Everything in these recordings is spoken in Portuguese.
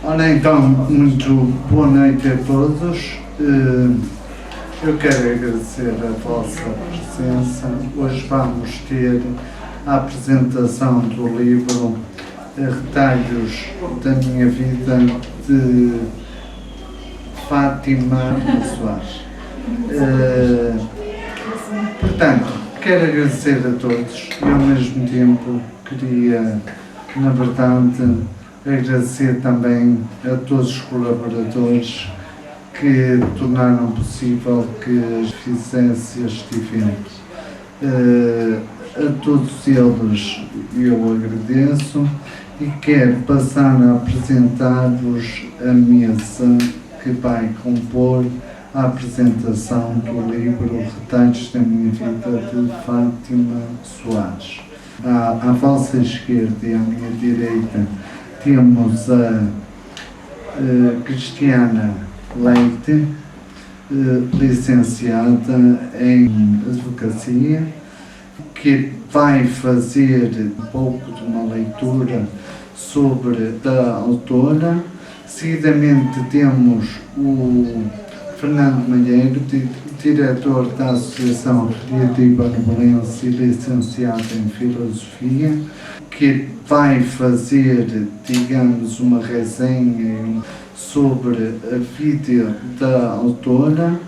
Ora então, muito boa noite a todos. Eu quero agradecer a vossa presença. Hoje vamos ter a apresentação do livro Retalhos da Minha Vida, de Fátima Soares. Portanto, quero agradecer a todos e ao mesmo tempo queria, na verdade, agradecer também a todos os colaboradores que tornaram possível que fizesse este evento. A todos eles eu agradeço e quero passar a apresentar-vos a mesa que vai compor a apresentação do livro Retalhos da Minha Vida, de Fátima Soares. À vossa esquerda e à minha direita temos a Cristiana Leite, licenciada em Advocacia, que vai fazer um pouco de uma leitura sobre a autora. Seguidamente temos o Fernando Malheiro, diretor da Associação Recreativa Novelense e licenciado em Filosofia, que vai fazer, digamos, uma resenha sobre a vida da autora.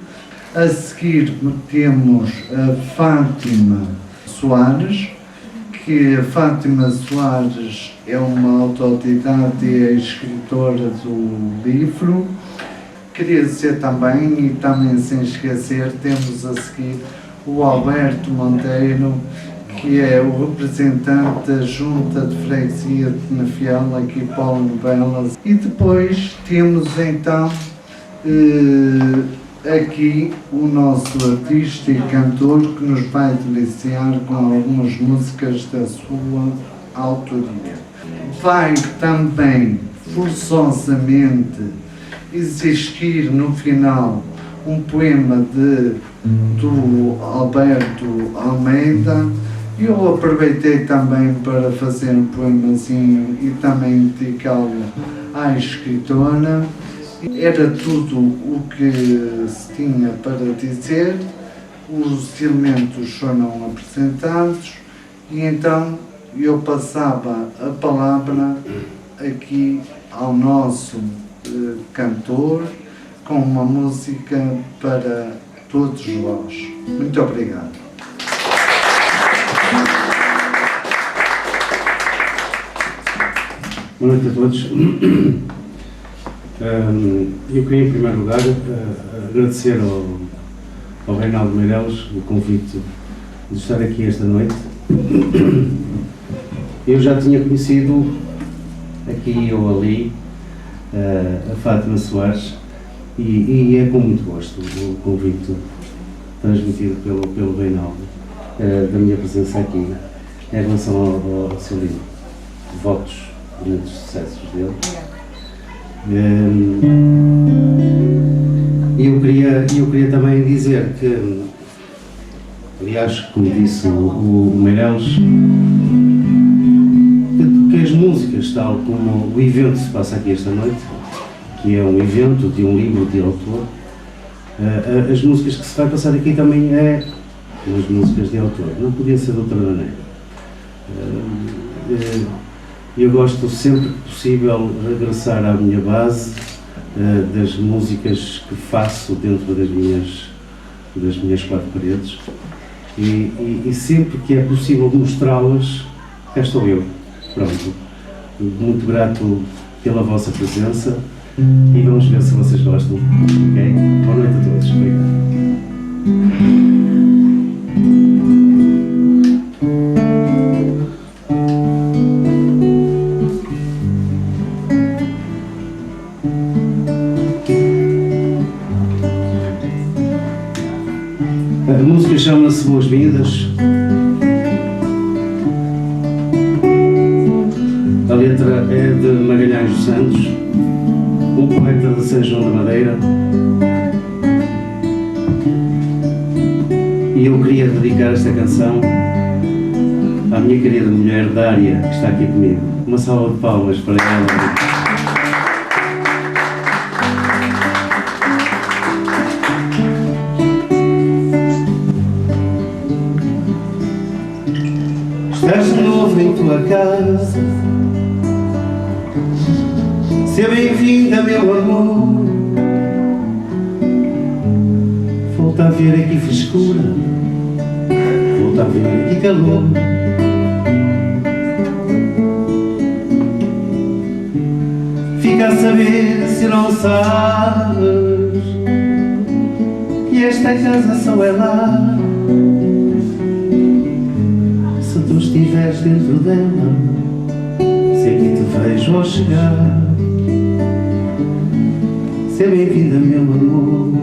A seguir temos a Fátima Soares, que a Fátima Soares é uma autodidata e é escritora do livro. Queria dizer também, e também sem esquecer, temos a seguir o Alberto Monteiro, que é o representante da Junta de Freguesia de Penafiel, aqui para o Novelas. E depois temos então aqui o nosso artista e cantor, que nos vai deliciar com algumas músicas da sua autoria. Vai também forçosamente existir no final um poema do Alberto Almeida. Eu aproveitei também para fazer um poemazinho e também dedicá-lo à escritora. Era tudo o que se tinha para dizer, os elementos foram apresentados e então eu passava a palavra aqui ao nosso cantor com uma música para todos vós. Muito obrigado. Boa noite a todos. Eu queria, em primeiro lugar, agradecer ao Reinaldo Meireles o convite de estar aqui esta noite. Eu já tinha conhecido, aqui ou ali, a Fátima Soares e é com muito gosto o convite transmitido pelo Reinaldo da minha presença aqui em relação ao seu livro. Votos de muitos sucessos dele. E eu queria também dizer que, aliás, como disse o Meireles, que as músicas, tal como o evento que se passa aqui esta noite, que é um evento de um livro de autor, as músicas que se vai passar aqui também é as músicas de autor, não podia ser de outra maneira. Eu gosto sempre que possível regressar à minha base das músicas que faço dentro das minhas quatro paredes e sempre que é possível mostrá-las, cá estou eu. Pronto. Muito grato pela vossa presença e vamos ver se vocês gostam. Ok? Boa noite a todos. Obrigado. A música chama-se Boas-Vindas. A letra é de Magalhães dos Santos, um poeta de São João da Madeira. E eu queria dedicar esta canção à minha querida mulher Dária, que está aqui comigo. Uma salva de palmas para ela. tua casa. Seja bem-vinda, meu amor. Volta a ver aqui frescura, volta a ver aqui calor. Fica a saber, se não sabes, que esta casa só é lá se tu estiveres dentro dela, se aqui te vejo ao chegar. Seja bem-vinda, meu amor.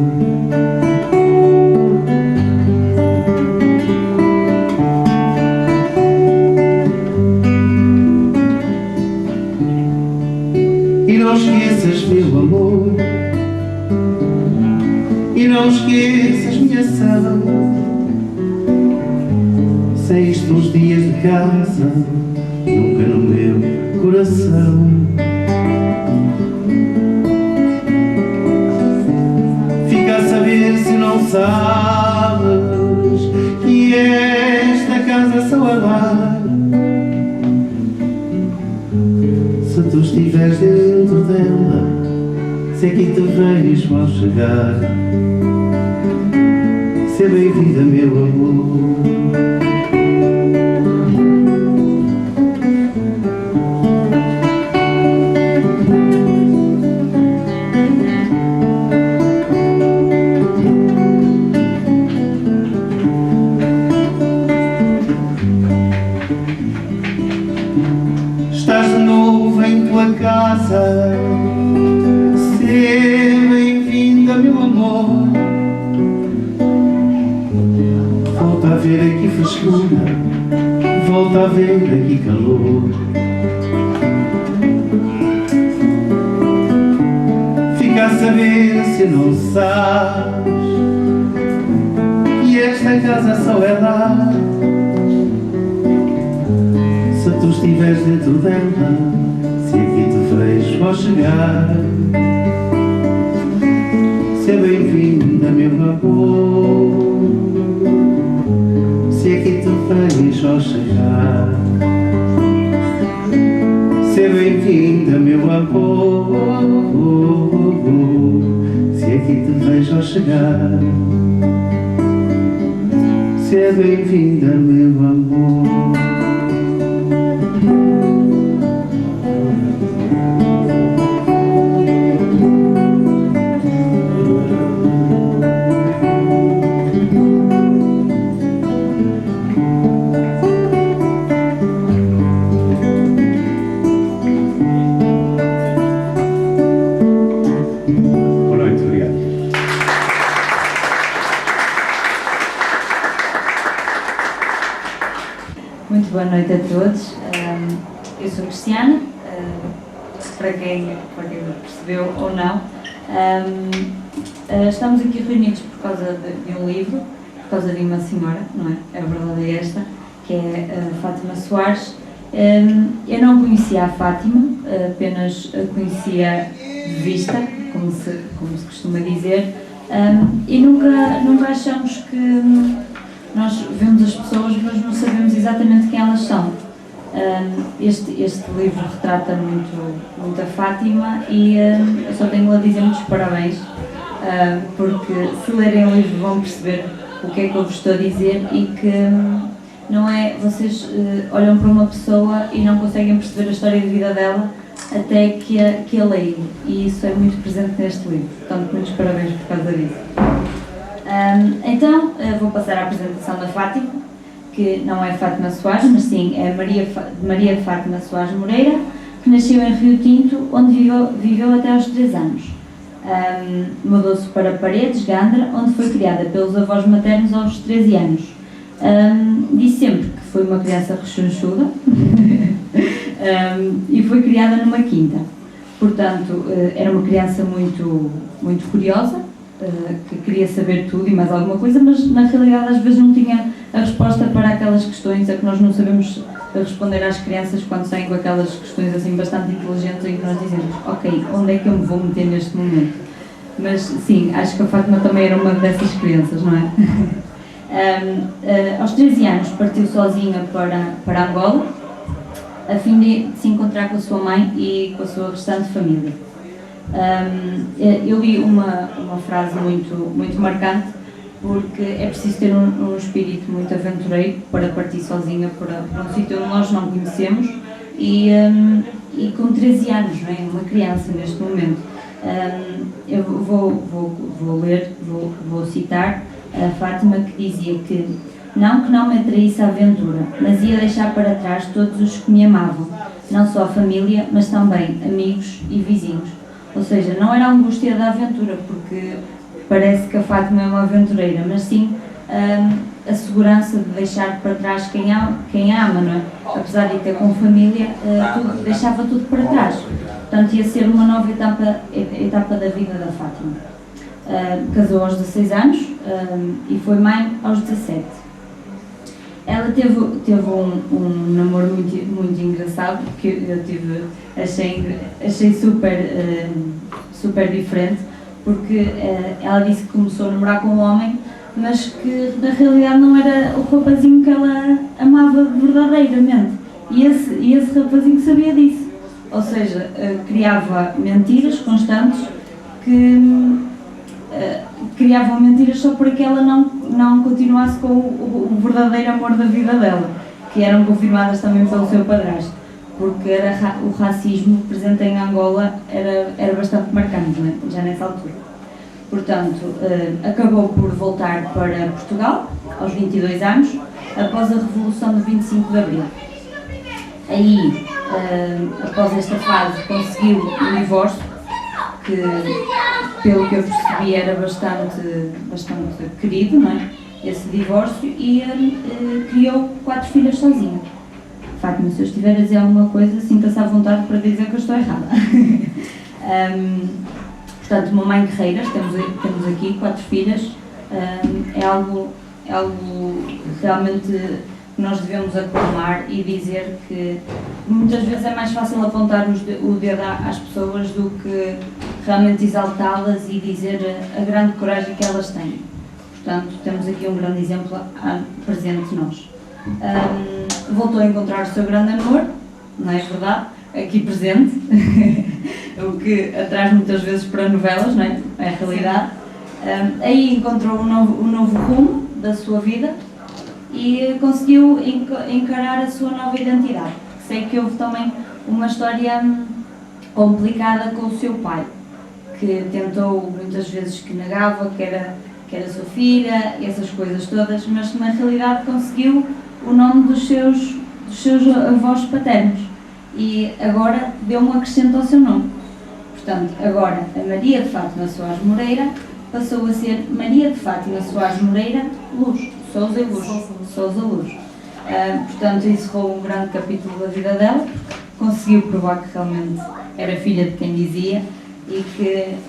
E não esqueças, meu amor, e não esqueças, minha são, saíste uns dias de casa, nunca no meu coração. Fica a saber, se não sabes, que esta casa só é lar se tu estiveres dentro dela, se aqui te vejo ao chegar. Seja bem-vinda, meu amor. Estás de novo em tua casa. Seja bem-vinda, meu amor. Volta a ver aqui frescura, volta a ver aqui calor. Fica a saber, se não sabes, que esta casa só é lá se tu estiveres dentro dela, se aqui te vejo ao chegar. Seja bem-vinda, meu amor, se aqui te vejo ao chegar. Seja bem-vinda, meu amor, se aqui te vejo ao chegar. Seja bem-vinda, meu amor. Muito boa noite a todos. Eu sou Cristiana, para quem percebeu ou não. Estamos aqui reunidos por causa de um livro, por causa de uma senhora, não é? A verdade é esta, que é a Fátima Soares. Eu não conhecia a Fátima, apenas a conhecia de vista, como se costuma dizer, e nunca achamos que... Nós vemos as pessoas, mas não sabemos exatamente quem elas são. Este livro retrata muito a Fátima e eu só tenho a dizer muitos parabéns, porque se lerem o livro vão perceber o que é que eu vos estou a dizer e que não é... Vocês olham para uma pessoa e não conseguem perceber a história de vida dela até que a leem, e isso é muito presente neste livro. Portanto, muitos parabéns por causa disso. Então, vou passar à apresentação da Fátima, que não é Fátima Soares, mas sim é Maria Fátima Soares Moreira, que nasceu em Rio Tinto, onde viveu até aos 3 anos. Mudou-se para Paredes, Gandra, onde foi criada pelos avós maternos aos 13 anos. Disse sempre que foi uma criança rechonchuda e foi criada numa quinta. Portanto, era uma criança muito curiosa, que queria saber tudo e mais alguma coisa, mas na realidade às vezes não tinha a resposta para aquelas questões a que nós não sabemos responder às crianças quando saem com aquelas questões assim bastante inteligentes em que nós dizemos, ok, onde é que eu me vou meter neste momento? Mas sim, acho que a Fátima também era uma dessas crianças, não é? Aos 13 anos partiu sozinha para Angola, a fim de se encontrar com a sua mãe e com a sua restante família. Eu li uma frase muito marcante, porque é preciso ter um espírito muito aventureiro para partir sozinha para um sítio onde nós não conhecemos e com 13 anos, não é? Uma criança neste momento. Eu vou citar a Fátima, que dizia que não me atraísse a aventura, mas ia deixar para trás todos os que me amavam, não só a família, mas também amigos e vizinhos. Ou seja, não era a angústia da aventura, porque parece que a Fátima é uma aventureira, mas sim a segurança de deixar para trás quem ama, não é? Apesar de ter com família, deixava tudo para trás. Portanto, ia ser uma nova etapa da vida da Fátima. Casou aos 16 anos e foi mãe aos 17. Ela teve um namoro muito engraçado, que eu achei super diferente, porque ela disse que começou a namorar com um homem, mas que na realidade não era o rapazinho que ela amava verdadeiramente. E esse rapazinho sabia disso. Ou seja, criava mentiras constantes criavam mentiras só para que ela não continuasse com o verdadeiro amor da vida dela, que eram confirmadas também pelo seu padrasto, porque o racismo presente em Angola era bastante marcante, não é? Já nessa altura. Portanto, acabou por voltar para Portugal, aos 22 anos, após a Revolução de 25 de Abril. Aí, após esta fase, conseguiu um divórcio, que, pelo que eu percebi, era bastante querido, não é? Esse divórcio, e criou 4 filhas sozinha. Fátima, se eu estiver a dizer alguma coisa, sinta-se à vontade para dizer que eu estou errada. Portanto, uma mãe guerreira, temos aqui 4 filhas, é algo realmente que nós devemos aclamar e dizer que muitas vezes é mais fácil apontar o dedo às pessoas do que realmente exaltá-las e dizer a grande coragem que elas têm. Portanto, temos aqui um grande exemplo presente nós. Voltou a encontrar o seu grande amor, não é verdade? Aqui presente, o que atraz muitas vezes para novelas, não é? É a realidade. Aí encontrou um novo rumo da sua vida e conseguiu encarar a sua nova identidade. Sei que houve também uma história complicada com o seu pai, que tentou muitas vezes, que negava que era sua filha, essas coisas todas, mas que na realidade conseguiu o nome dos seus avós paternos e agora deu um acrescento ao seu nome. Portanto, agora a Maria de Fátima Soares Moreira passou a ser Maria de Fátima Soares Moreira Luz, Sousa e Luz, Sousa Luz. Portanto, encerrou um grande capítulo da vida dela, conseguiu provar que realmente era filha de quem dizia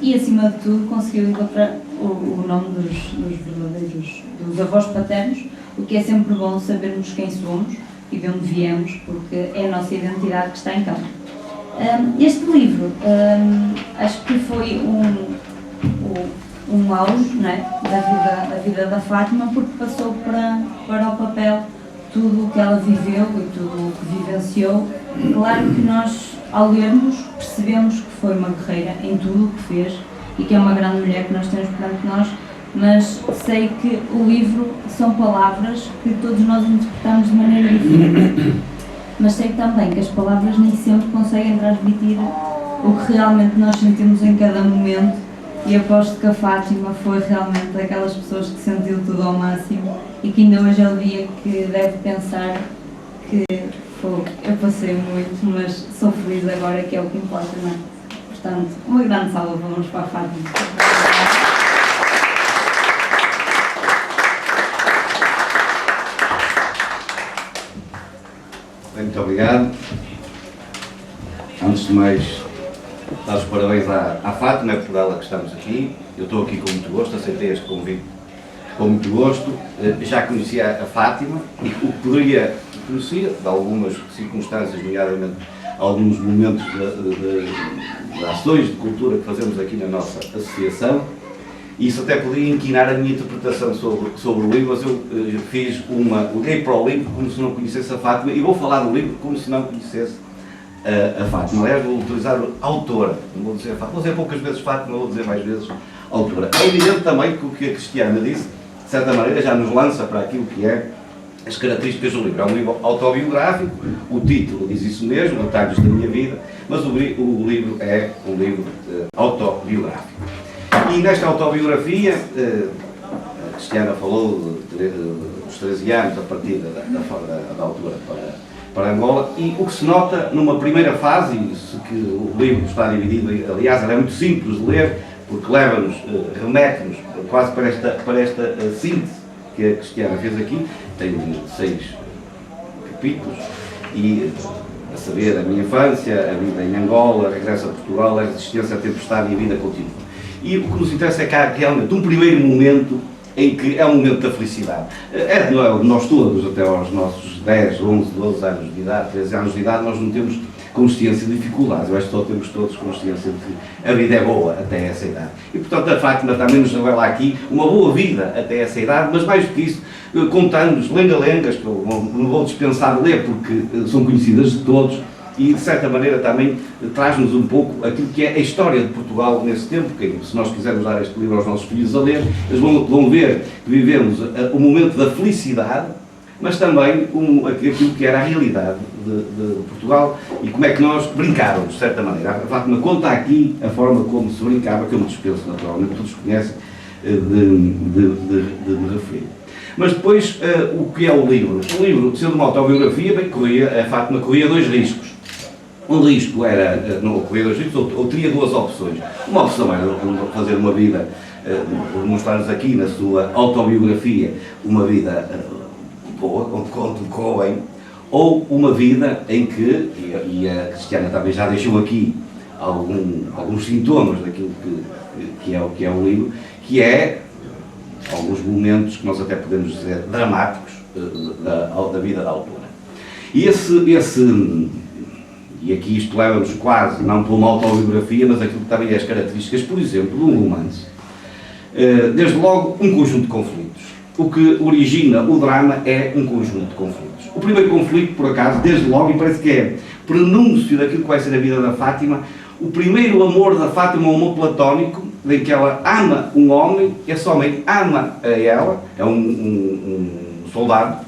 e acima de tudo, conseguiu encontrar o nome dos avós paternos, o que é sempre bom sabermos quem somos e de onde viemos, porque é a nossa identidade que está em campo. Este livro, acho que foi um auge, não é, da vida da Fátima, porque passou para o papel tudo o que ela viveu e tudo o que vivenciou. Claro que nós, ao lermos, percebemos que foi uma guerreira em tudo o que fez e que é uma grande mulher que nós temos perante nós, mas sei que o livro são palavras que todos nós interpretamos de maneira diferente. Mas sei também que as palavras nem sempre conseguem transmitir o que realmente nós sentimos em cada momento, e aposto que a Fátima foi realmente daquelas pessoas que sentiu tudo ao máximo e que ainda hoje é o dia que deve pensar que eu passei muito, mas sou feliz agora, que é o que importa, não é? Portanto, uma grande salva, vamos para a Fátima. Muito obrigado. Antes de mais, dar os parabéns à Fátima, é por ela que estamos aqui. Eu estou aqui com muito gosto, aceitei este convite com muito gosto. Já conhecia a Fátima e o que conhecia de algumas circunstâncias, nomeadamente alguns momentos de ações de cultura que fazemos aqui na nossa associação. E isso até podia inquinar a minha interpretação sobre o livro, mas eu olhei para o livro como se não conhecesse a Fátima, e vou falar do livro como se não conhecesse a Fátima. Aliás, vou utilizar a autora, não vou dizer a Fátima, vou dizer poucas vezes Fátima, vou dizer mais vezes a autora. É evidente também que o que a Cristiana disse, de certa maneira, já nos lança para aquilo que é as características do livro. É um livro autobiográfico, o título diz isso mesmo, Detalhes da Minha Vida, mas o livro é um livro autobiográfico. E nesta autobiografia, a Cristiana falou dos 13 anos a partir da altura para Angola, e o que se nota numa primeira fase, que o livro está dividido, aliás, é muito simples de ler, porque remete-nos quase para esta síntese que a Cristiana fez aqui, tem 6 capítulos, e a saber, a minha infância, a vida em Angola, a regresso a Portugal, a resistência, a tempestade e a vida contínua. E o que nos interessa é que há realmente um primeiro momento em que é um momento da felicidade. Nós todos, até aos nossos 10, 11, 12 anos de idade, 13 anos de idade, nós não temos consciência de dificuldades. Eu acho que só temos todos consciência de que a vida é boa até essa idade. E, portanto, a Fátima também nos revela aqui uma boa vida até essa idade, mas mais do que isso, contando-nos lenga-lengas, que eu não vou dispensar de ler porque são conhecidas de todos, e de certa maneira também traz-nos um pouco aquilo que é a história de Portugal nesse tempo, que se nós quisermos dar este livro aos nossos filhos a ler, eles vão ver que vivemos o momento da felicidade, mas também aquilo que era a realidade de Portugal e como é que nós brincávamos, de certa maneira. A Fátima conta aqui a forma como se brincava, que eu me dispenso naturalmente, todos conhecem, de me referir. Mas depois, o que é o livro? O livro, sendo uma autobiografia, a Fátima corria 2 riscos. Um risco era, não corria 2 riscos, ou teria 2 opções. Uma opção era fazer uma vida, mostrar-nos aqui na sua autobiografia, uma vida boa, onde correu bem, ou uma vida em que, e a Cristiana também já deixou aqui alguns sintomas daquilo que é o livro, que é alguns momentos que nós até podemos dizer dramáticos da vida da autora. E e aqui isto leva-nos quase, não para uma autobiografia, mas aquilo que também é as características, por exemplo, de um romance. Desde logo, um conjunto de conflitos. O que origina o drama é um conjunto de conflitos. O primeiro conflito, por acaso, desde logo, e parece que é prenúncio daquilo que vai ser a vida da Fátima, o primeiro amor da Fátima é um amor platónico, em que ela ama um homem, esse homem ama a ela, é um soldado,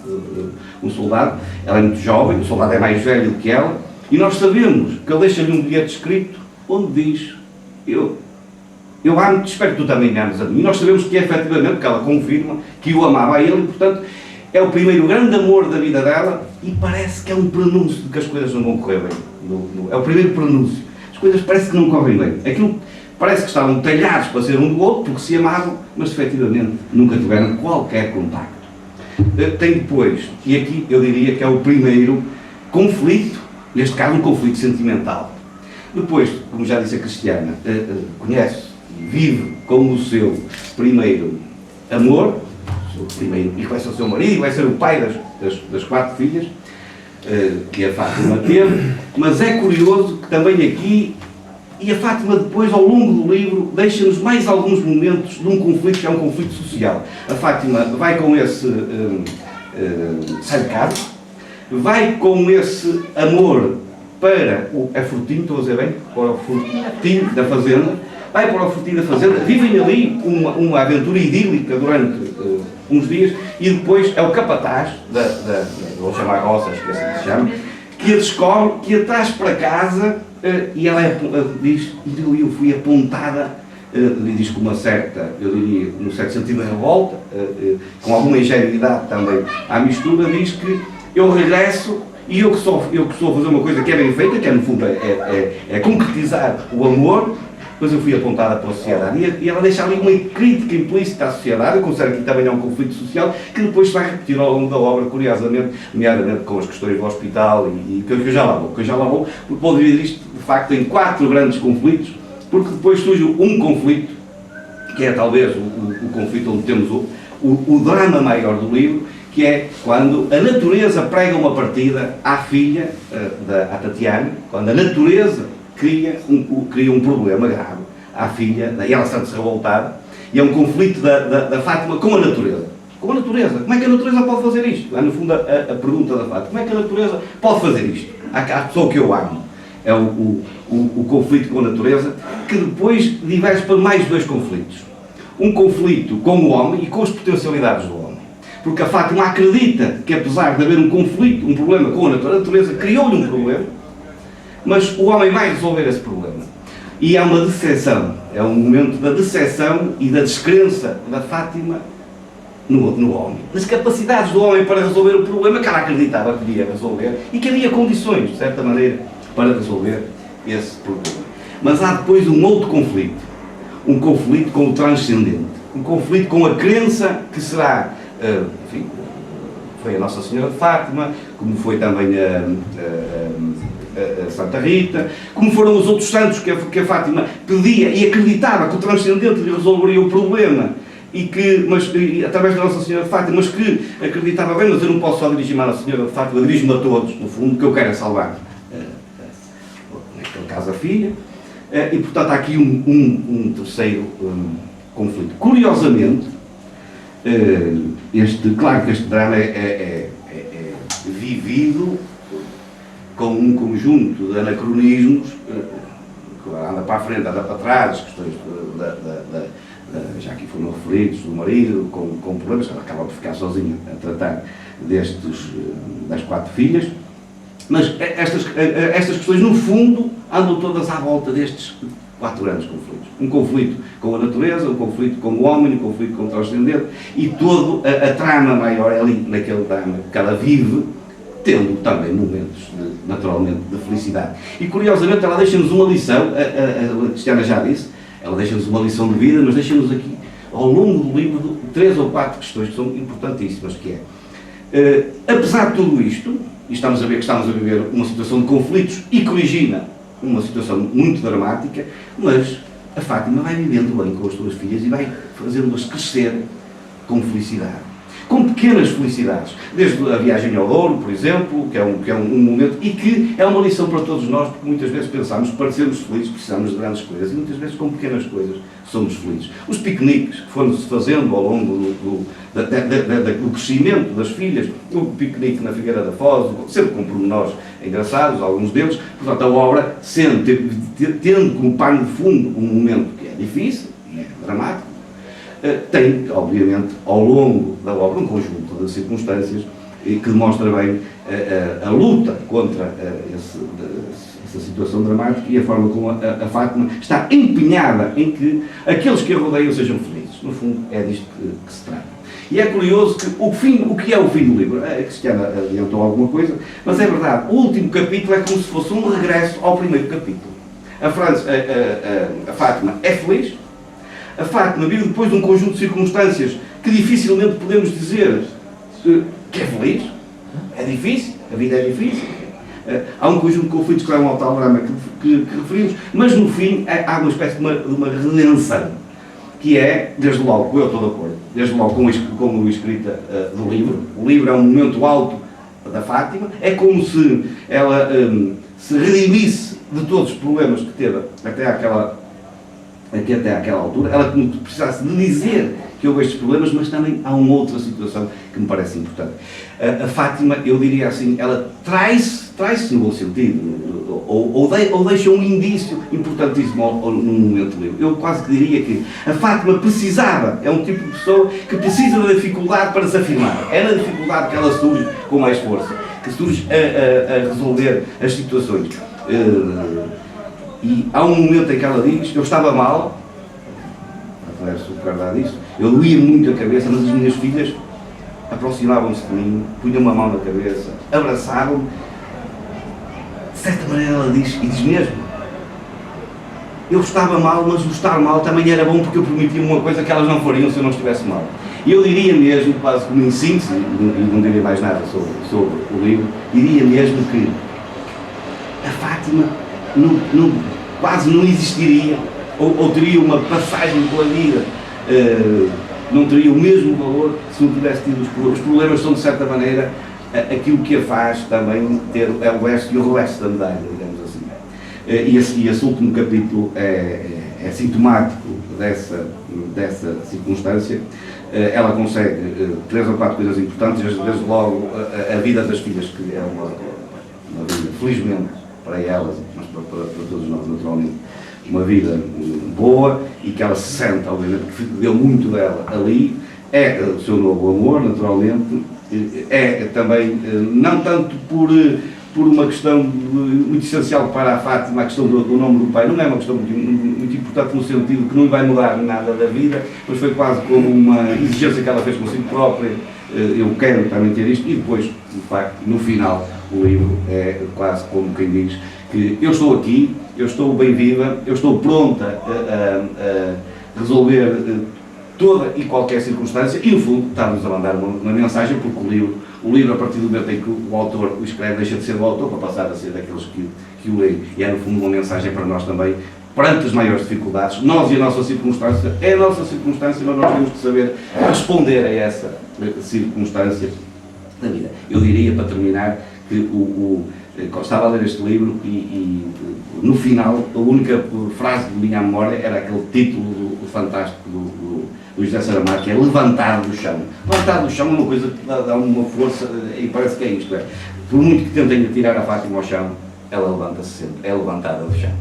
ela é muito jovem, o soldado é mais velho do que ela, e nós sabemos que ele deixa-lhe um bilhete escrito, onde diz, eu amo-te, espero que tu também me ames a mim. E nós sabemos que é efetivamente, porque ela confirma que o amava a ele, e portanto é o primeiro grande amor da vida dela, e parece que é um prenúncio de que as coisas não vão correr bem. É o primeiro prenúncio. As coisas parece que não correm bem. Aquilo parece que estavam talhados para ser um do outro, porque se amavam, mas efetivamente nunca tiveram qualquer contacto. Tem depois, e aqui eu diria que é o primeiro conflito, neste caso um conflito sentimental. Depois, como já disse a Cristiana, conhece, vive como o seu primeiro amor, e vai ser o seu marido, e vai ser o pai das 4 filhas que a Fátima teve, mas é curioso que também aqui, e a Fátima depois, ao longo do livro, deixa-nos mais alguns momentos de um conflito que é um conflito social. A Fátima vai com esse sai de casa, vai com esse amor para a Fortinho, estou a dizer bem, para o Fortinho da Fazenda, vai para o Fortinho da Fazenda, vivem ali uma aventura idílica durante uns dias, e depois é o capataz, vou chamar roça, acho que é assim que se chama, que a descobre, que a traz para casa, e ela diz, eu fui apontada, diz com uma certa, eu diria, um certo sentido de revolta, com alguma ingenuidade também à mistura, diz que eu regresso, e eu que estou a fazer uma coisa que é bem feita, que é no fundo é concretizar o amor, mas eu fui apontada pela sociedade, e ela deixa ali uma crítica implícita à sociedade. Eu considero que também é um conflito social, que depois se vai repetir ao longo da obra, curiosamente, nomeadamente com as questões do hospital, e que eu já lá vou, porque pode dividir isto, de facto, em 4 grandes conflitos, porque depois surge um conflito, que é talvez o conflito onde temos o drama maior do livro, que é quando a natureza prega uma partida à filha, à Tatiana, quando a natureza cria um problema grave à filha, e ela sente-se revoltada, E é um conflito da Fátima com a natureza. Com a natureza. Como é que a natureza pode fazer isto? É, no fundo, a pergunta da Fátima. Como é que a natureza pode fazer isto? À pessoa que eu amo. É o conflito com a natureza, que depois diverge para mais dois conflitos. Um conflito com o homem e com as potencialidades do homem. Porque a Fátima acredita que, apesar de haver um conflito, um problema com a natureza criou-lhe um problema, mas o homem vai resolver esse problema. E há uma decepção, é um momento da decepção e da descrença da Fátima no homem. Nas capacidades do homem para resolver o problema que ela acreditava que podia resolver e que havia condições, de certa maneira, para resolver esse problema. Mas há depois um outro conflito. Um conflito com o transcendente. Um conflito com a crença que será, enfim, foi a Nossa Senhora de Fátima, como foi também a Santa Rita, como foram os outros santos que a Fátima pedia e acreditava que o transcendente lhe resolveria o problema, através da Nossa Senhora de Fátima, mas que acreditava bem, mas eu não posso só dirigir-me à Nossa Senhora de Fátima, dirijo-me a todos, no fundo, que eu quero é salvar, naquele caso, a filha. E, portanto, há aqui um terceiro conflito. Curiosamente, claro que este drama é vivido com um conjunto de anacronismos, anda para a frente, anda para trás, as questões já aqui foram referidos, do marido, com problemas, ela acaba por ficar sozinha a tratar das 4 filhas. Mas estas questões, no fundo, andam todas à volta destes 4 grandes conflitos. Um conflito com a natureza, um conflito com o homem, um conflito com o transcendente, e toda a trama maior é ali, naquele drama que ela vive, tendo também momentos, naturalmente, de felicidade. E, curiosamente, ela deixa-nos uma lição, a Cristiana já disse, ela deixa-nos uma lição de vida, mas deixa-nos aqui, ao longo do livro, 3 ou 4 questões que são importantíssimas, que é, apesar de tudo isto, e estamos a ver que estamos a viver uma situação de conflitos e que origina uma situação muito dramática, mas a Fátima vai vivendo bem com as suas filhas e vai fazendo-as crescer com felicidade. Com pequenas felicidades, desde a viagem ao Douro, por exemplo, que é um momento, e que é uma lição para todos nós, porque muitas vezes pensamos que para sermos felizes precisamos de grandes coisas, e muitas vezes com pequenas coisas somos felizes. Os piqueniques que foram-se fazendo ao longo do crescimento das filhas, o piquenique na Figueira da Foz, sempre com pormenores engraçados, alguns deles, portanto a obra, tendo como pano de fundo um momento que é difícil e é dramático, tem, obviamente, ao longo da obra um conjunto de circunstâncias que demonstra bem a luta contra essa situação dramática e a forma como a Fátima está empenhada em que aqueles que a rodeiam sejam felizes. No fundo, é disto que se trata. E é curioso que o que é o fim do livro? A Cristiana adiantou alguma coisa, mas é verdade, o último capítulo é como se fosse um regresso ao primeiro capítulo. A Fátima é feliz. A Fátima vive depois de um conjunto de circunstâncias que dificilmente podemos dizer que é feliz. É difícil, a vida é difícil. Há um conjunto de conflitos que levam ao tal drama que referimos, mas no fim há uma espécie de uma redenção, que é, desde logo, eu estou de acordo, desde logo com a escrita do livro. O livro é um momento alto da Fátima, é como se ela se redimisse de todos os problemas que teve até àquela altura, ela precisasse de dizer que houve estes problemas, mas também há uma outra situação que me parece importante. A Fátima, eu diria assim, ela traz-se no bom sentido, ou deixa um indício importantíssimo no momento do livro. Eu quase que diria que a Fátima precisava, é um tipo de pessoa que precisa da dificuldade para se afirmar. É na dificuldade que ela surge com mais força, que surge a resolver as situações. E há um momento em que ela diz, eu estava mal, parece verdade isso, eu doía muito a cabeça, mas as minhas filhas aproximavam-se de mim, punham uma mão na cabeça, abraçavam-me. De certa maneira ela diz, e diz mesmo, eu estava mal, mas o estar mal também era bom porque eu prometia uma coisa que elas não fariam se eu não estivesse mal. E eu diria mesmo, quase como em síntese, e não diria mais nada sobre o livro, diria mesmo que a Fátima quase não existiria, ou teria uma passagem pela vida, não teria o mesmo valor se não tivesse tido os problemas. Os problemas são, de certa maneira, aquilo que a faz também ter o resto e o resto da medalha, digamos assim. E esse último capítulo é sintomático dessa circunstância, ela consegue 3 ou 4 coisas importantes, desde logo a vida das filhas, que é uma vida, felizmente para elas, mas para todos nós naturalmente, uma vida boa, e que ela se sente, obviamente, que deu muito dela ali, é o seu novo amor, naturalmente, é também, não tanto por uma questão muito essencial para a Fátima, a questão do nome do pai, não é uma questão muito importante no sentido que não vai mudar nada da vida, mas foi quase como uma exigência que ela fez consigo própria, eu quero também ter isto, e depois, de facto, no final, o livro é quase como quem diz que eu estou aqui, eu estou bem viva, eu estou pronta a resolver toda e qualquer circunstância, e no fundo está-nos a mandar uma mensagem, porque o livro, a partir do momento em que o autor o escreve, deixa de ser do autor para passar a ser daqueles que o leem, e é no fundo uma mensagem para nós também, perante as maiores dificuldades, nós e a nossa circunstância, é a nossa circunstância, mas nós temos que saber responder a essa circunstância da vida. Eu diria, para terminar, que estava a ler este livro e no final a única frase que me vinha à memória era aquele título do fantástico do José Saramago, que é levantado do chão. Levantado do chão é uma coisa que dá uma força, e parece que é isto, por muito que tentem tirar a Fátima ao chão, ela levanta-se sempre, é levantada do chão.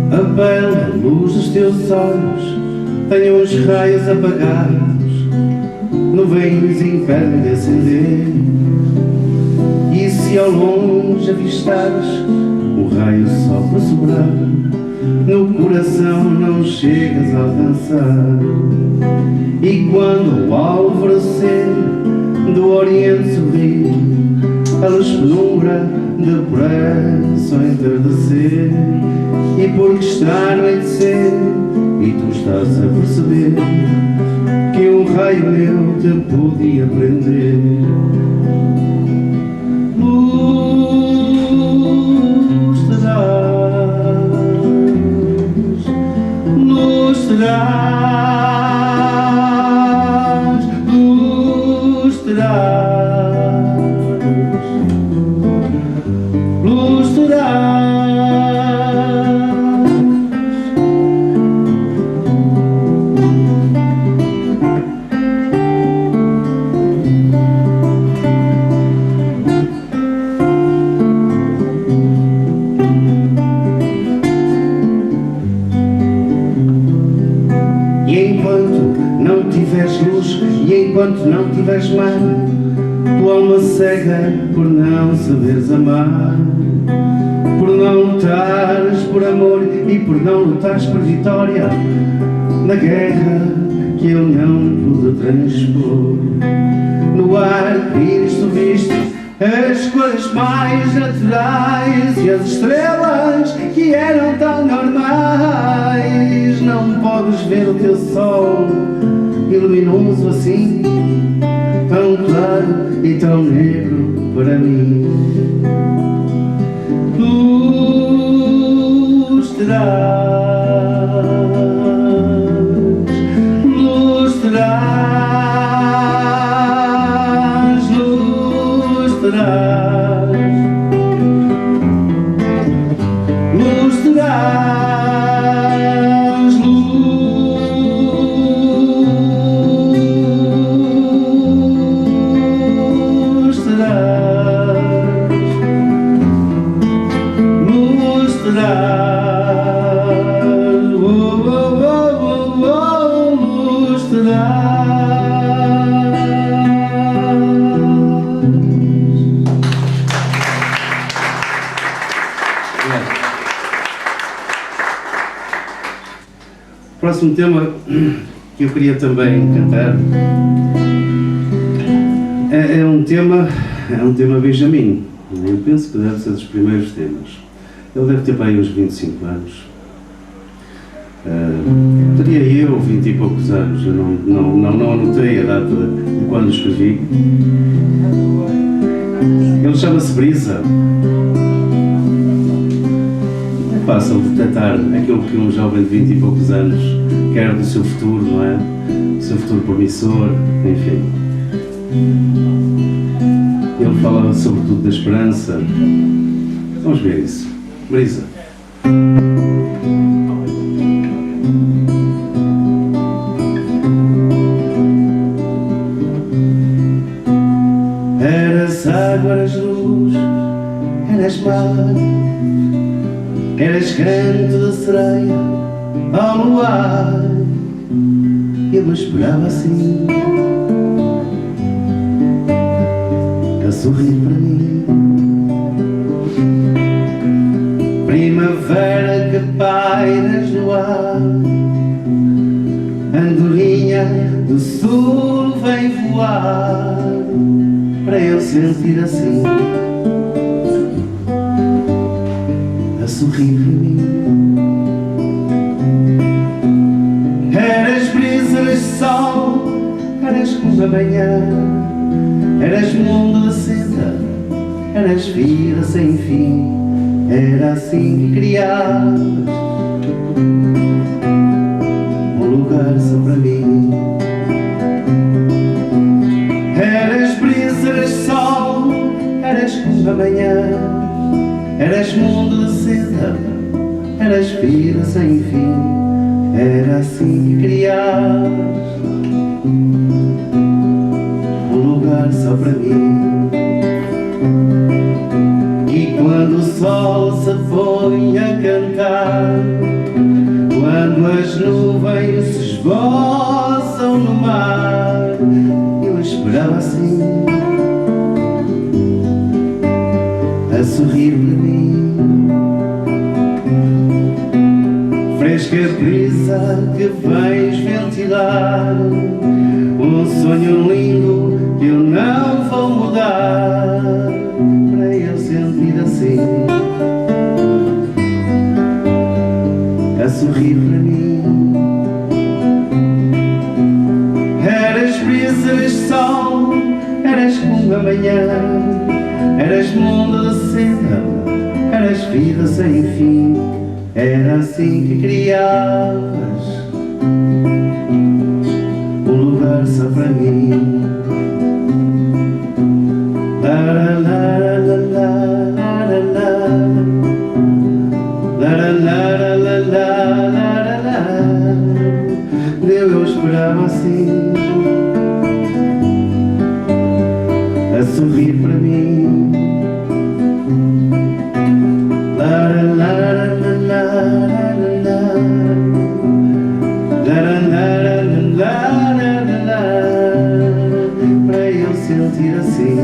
A bela luz dos teus olhos tem uns raios apagados, nuvens impedem de acender. E se ao longe avistares um raio só para sobrar, no coração não chegas a alcançar. E quando o alvorecer do oriente sorrir, a luz penumbra depressa ao entardecer, e porque está a anoitecer e tu estás a perceber que um raio meu te podia prender. Luz terás, luz terás, luz terás, luz terás. E enquanto não tiveres mão, tua alma cega por não saberes amar, por não lutares por amor e por não lutares por vitória na guerra que eu não pude transpor. No arco-íris tu viste as cores mais naturais e as estrelas que eram tão normais. Não podes ver o teu sol iluminoso assim, tão claro e tão negro para mim. Luz terás, luz terás, luz terás, luz terás. O próximo tema que eu queria também cantar é um tema Benjamin. Eu penso que deve ser dos primeiros temas. Ele deve ter para aí uns 25 anos. Teria eu 20 e poucos anos, eu não anotei a data de quando escrevi. Ele chama-se Brisa. fácil detectar aquilo que um jovem de 20 e poucos anos quer do seu futuro, não é? O seu futuro promissor, enfim. Ele fala sobretudo da esperança. Vamos ver isso. Marisa. Eras água, eras luz, eras mar, eras canto da sereia ao luar. Eu me esperava assim, a sorrir para mim. Primavera que pairas no ar, andorinha do sul vem voar, para eu sentir assim, a sorrir para mim. Eras brisa, eras sol, eras como a manhã, eras mundo de seda, eras vida sem fim. Era assim que criavas um lugar só para mim. Eras brisa, eras sol, eras como a manhã, eras mundo de seda, eras vida sem fim. Era assim que criavas um lugar só para mim. E quando o sol se põe a cantar, quando as nuvens se esboçam no mar, eu esperava assim, a sorrir para mim. Fresca brisa que vens ventilar um sonho lindo que eu não vou mudar, para eu sentir assim, a sorrir para mim. Eras brisa, eras sol, eras como a manhã, eras mundo de seda, eras vida sem fim. Era assim que criavas um lugar só para mim. Eu esperava assim, a sorrir para mim. Para eu sentir assim,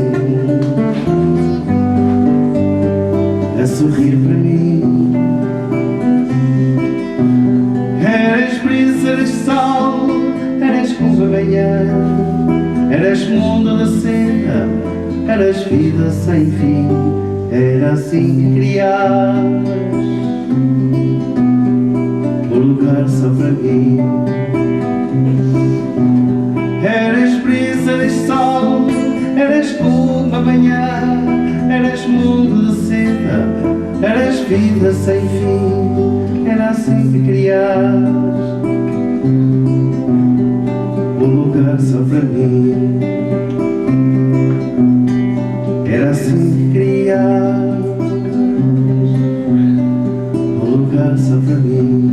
a sorrir para mim. Eras brisa, eras sol, eras como a manhã, eras mundo de seda, eras vida sem fim. Era assim que criavas um lugar só para mim. Eras brisa, eras sol, eras como a manhã, eras mundo de seda, eras vida sem fim. Era assim que criavas um lugar só para mim. Era assim que criavas um lugar só para mim.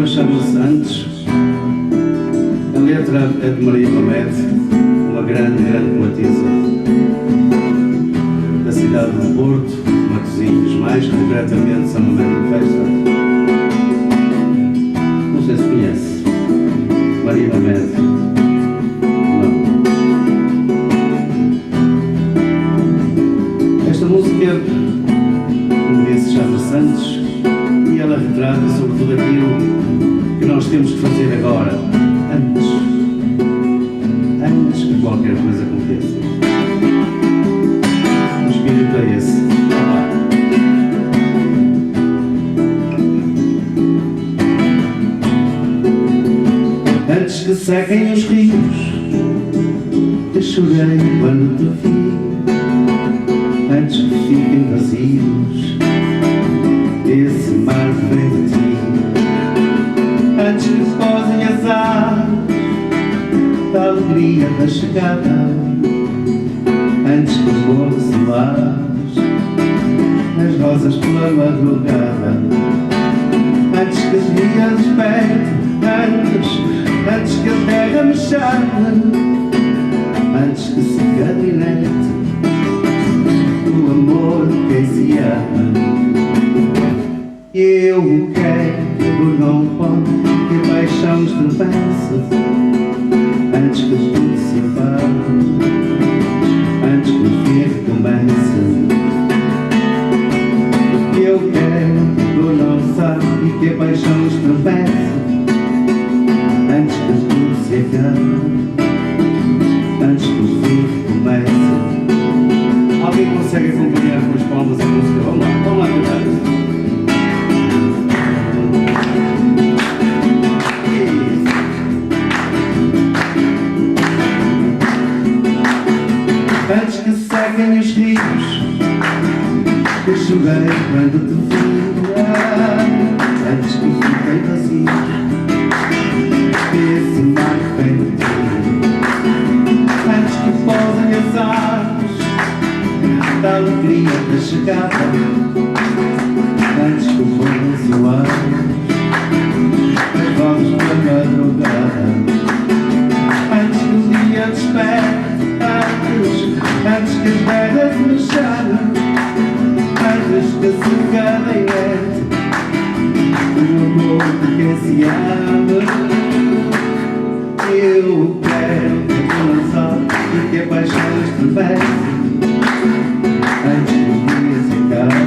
Chama-se Antes. A letra é de Maria Mamed, uma grande poetisa da cidade de Porto, Matosinhos, mais concretamente São Mamede de Festa. Não sei se conhece Maria Mamed. Não. Esta música, como disse, chama-se Antes, e ela retrata sobretudo aquilo temos que fazer agora, antes que qualquer coisa aconteça. O espírito é esse. Antes que sequem os rios, eu chorei quando te vi. Antes que fiquem vazios esse mar que vem de ti. Antes que se posem as asas da alegria da chegada. Antes que os bolos se lasem as rosas pela madrugada. Antes que as dias despertem, antes que a terra me chame, antes que se gabinete o amor de quem se ama. Eu quero que a dor não pode, que a paixão estremece, antes que tudo se apague, antes que o fim comece. Eu quero que a dor não sabe e que a paixão estremece, antes que tudo se acabe, antes que o fim comece. Alguém consegue acompanhar com as palmas a música? Vamos lá cantar. Antes que sequem os rios, eu chorei quando te vi. Antes que fiquem vazios esse mar que vem de ti. Antes que posem as asas da alegria da chegada. Antes que o fogo se lave as rosas da madrugada. Antes que o dia desperte, antes que as terras me chamem, antes que a secada inerte o amor de quem se ama. Eu quero que a tua sabe e que a paixão estremece, antes que o dia se acabe,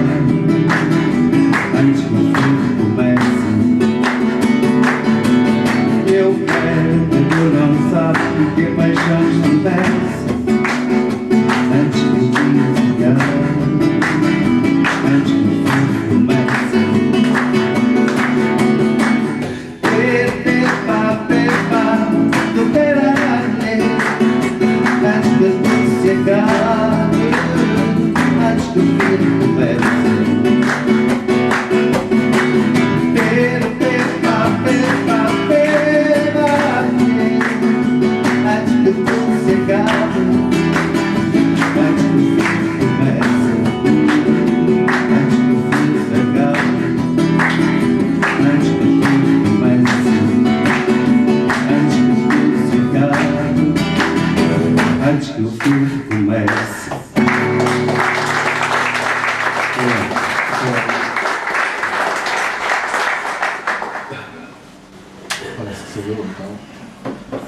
antes que o fim comece. Eu quero que a dor não sabe e que a paixão estremece, antes que o dia se acabe, antes que o fim comece. Antes que tudo se acabe, antes que o fim comece. Antes que tudo se acabe, antes que o fim comece. Antes que o fim se acabe, antes que o fim comece. Antes que tudo se acabe, antes que o fim comece.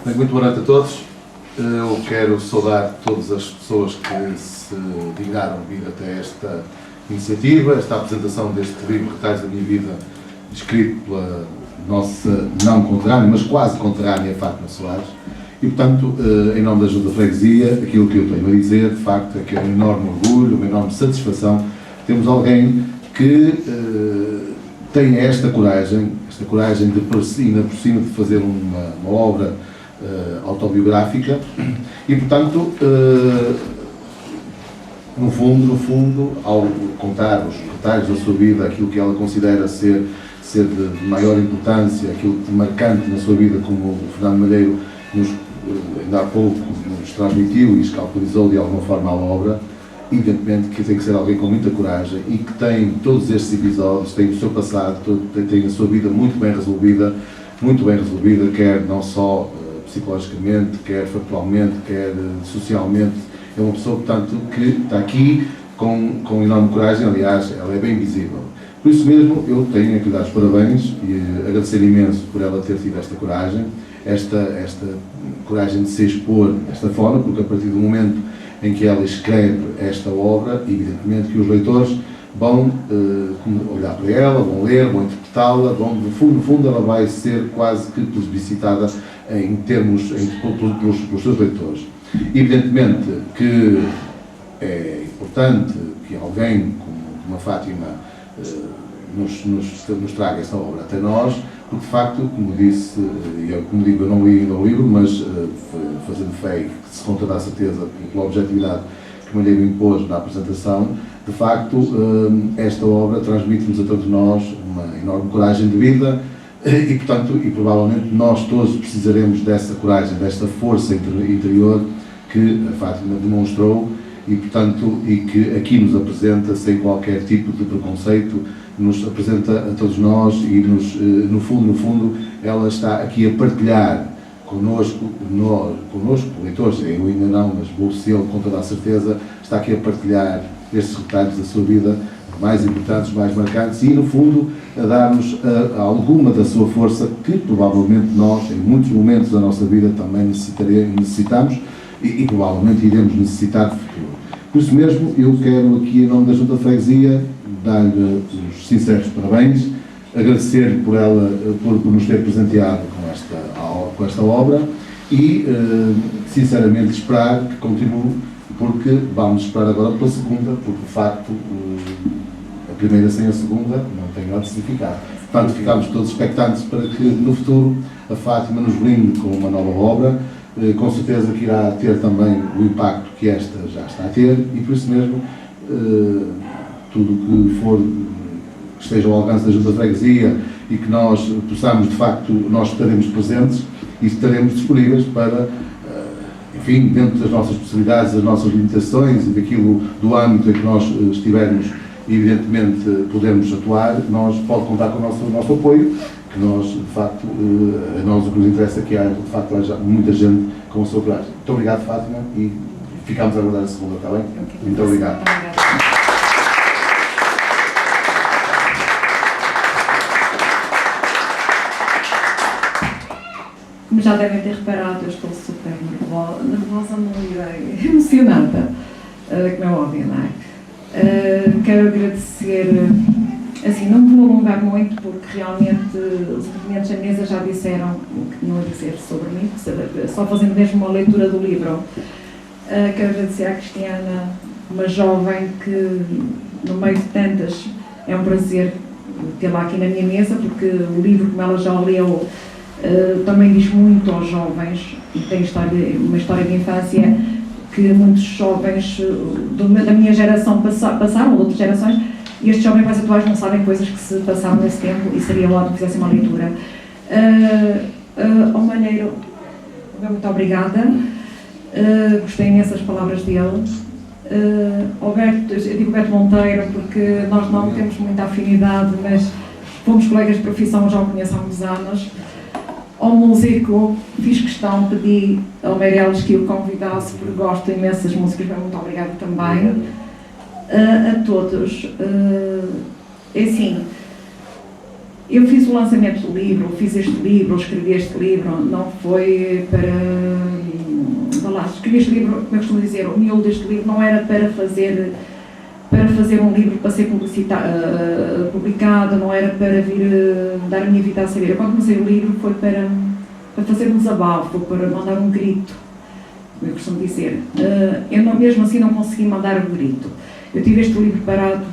Bem, muito boa noite a todos. Eu quero saudar todas as pessoas que se dignaram vir até esta iniciativa, esta apresentação deste livro Retalhos da Minha Vida, escrito pela nossa não conterrânea, mas quase conterrânea Fátima Soares. E, portanto, em nome da Junta de Freguesia, aquilo que eu tenho a dizer, de facto, é que é um enorme orgulho, uma enorme satisfação. Temos alguém que tem esta coragem de, ainda por cima, de fazer uma obra autobiográfica e, portanto, no fundo, ao contar os detalhes da sua vida, aquilo que ela considera ser de maior importância, aquilo de marcante na sua vida, como o Fernando Malheiro ainda há pouco nos transmitiu e escalpelizou de alguma forma a obra, evidentemente que tem que ser alguém com muita coragem e que tem todos estes episódios, tem o seu passado, tem a sua vida muito bem resolvida, quer não só psicologicamente, quer factualmente, quer socialmente. É uma pessoa, portanto, que está aqui com enorme coragem, aliás, ela é bem visível. Por isso mesmo, eu tenho que dar os parabéns e agradecer imenso por ela ter tido esta coragem, esta coragem de se expor desta forma, porque a partir do momento em que ela escreve esta obra, evidentemente que os leitores vão olhar para ela, vão ler, vão interpretar interpretá-la, no fundo ela vai ser quase que plebiscitada pelos seus leitores. Evidentemente que é importante que alguém como a Fátima nos traga esta obra até nós, porque de facto, como disse, como digo, eu não li ainda o livro, mas fazendo fé que se com toda a certeza pela objetividade que o Malheiro impôs na apresentação, de facto esta obra transmite-nos a todos nós uma enorme coragem de vida e portanto, e provavelmente nós todos precisaremos dessa coragem, desta força interior que a Fátima demonstrou e portanto, e que aqui nos apresenta sem qualquer tipo de preconceito, nos apresenta a todos nós e no fundo, ela está aqui a partilhar connosco, leitores, eu ainda não, mas vou ser com toda a certeza, está aqui a partilhar estes retalhos da sua vida mais importantes, mais marcantes e, no fundo, a dar-nos alguma da sua força que provavelmente nós, em muitos momentos da nossa vida, também necessitamos e provavelmente iremos necessitar no futuro. Por isso mesmo, eu quero aqui, em nome da Junta de Freguesia, dar-lhe os sinceros parabéns, agradecer-lhe por nos ter presenteado com esta obra e, sinceramente, esperar que continue, porque vamos esperar agora pela segunda, porque, de facto, a primeira sem a segunda não tem grande significado. Portanto, ficamos todos expectantes para que, no futuro, a Fátima nos brinde com uma nova obra, com certeza que irá ter também o impacto que esta já está a ter e, por isso mesmo, tudo que for que esteja ao alcance da Junta de Freguesia e que nós possamos, de facto, nós estaremos presentes e estaremos disponíveis para, enfim, dentro das nossas possibilidades, das nossas limitações e daquilo do âmbito em que nós estivermos, evidentemente, podemos atuar, nós pode contar com o nosso apoio, que nós, de facto, a nós o que nos interessa é que há, de facto, haja muita gente com a sua coragem. Muito obrigado, Fátima, e ficamos a aguardar a segunda, está bem? Muito obrigado. Como já devem ter reparado, eu estou super nervosa, não irei, emocionada, como é óbvio, não é? Quero agradecer, assim, não me vou alongar muito, porque realmente os intervenientes da mesa já disseram o que tinham a dizer sobre mim, só fazendo mesmo uma leitura do livro. Quero agradecer à Cristiana, uma jovem que, no meio de tantas, é um prazer tê-la aqui na minha mesa, porque o livro, como ela já leu, também diz muito aos jovens e tem uma história de infância que muitos jovens da minha geração passaram, ou de outras gerações, e estes jovens mais atuais não sabem coisas que se passaram nesse tempo e seria ótimo que fizessem uma leitura. Ao Malheiro, muito obrigada, gostei imenso das palavras dele. Eu digo Beto Monteiro porque nós não temos muita afinidade, mas fomos colegas de profissão, já o conheço há muitos anos. Ao músico, fiz questão, pedi ao Meireles que o convidasse, porque gosto imenso das músicas, mas muito obrigada também. A todos. É assim, eu fiz o lançamento do livro, fiz este livro, escrevi este livro, não foi para... escrevi este livro, como eu costumo dizer, o miolo deste livro não era para fazer um livro para ser publicado, não era para vir dar a minha vida a saber. Eu, quando comecei o livro, foi para fazer um desabafo, para mandar um grito, como eu costumo dizer. Eu não, mesmo assim não consegui mandar um grito. Eu tive este livro parado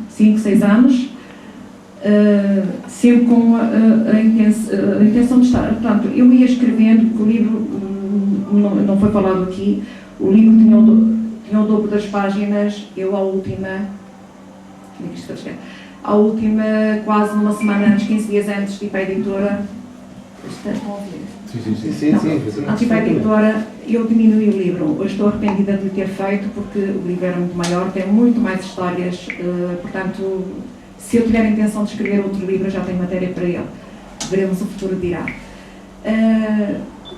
5, 6 anos, sempre com a intenção de estar. Portanto, eu ia escrevendo, porque o livro, não foi falado aqui, o livro tinha o dobro das páginas, eu à última, quase uma semana antes, 15 dias antes de ir para a editora, estão a ouvir? Sim. Antes de ir para a editora, eu diminui o livro. Eu estou arrependida de o ter feito, porque o livro era muito maior, tem muito mais histórias, portanto, se eu tiver a intenção de escrever outro livro, eu já tenho matéria para ele. Veremos, o futuro dirá.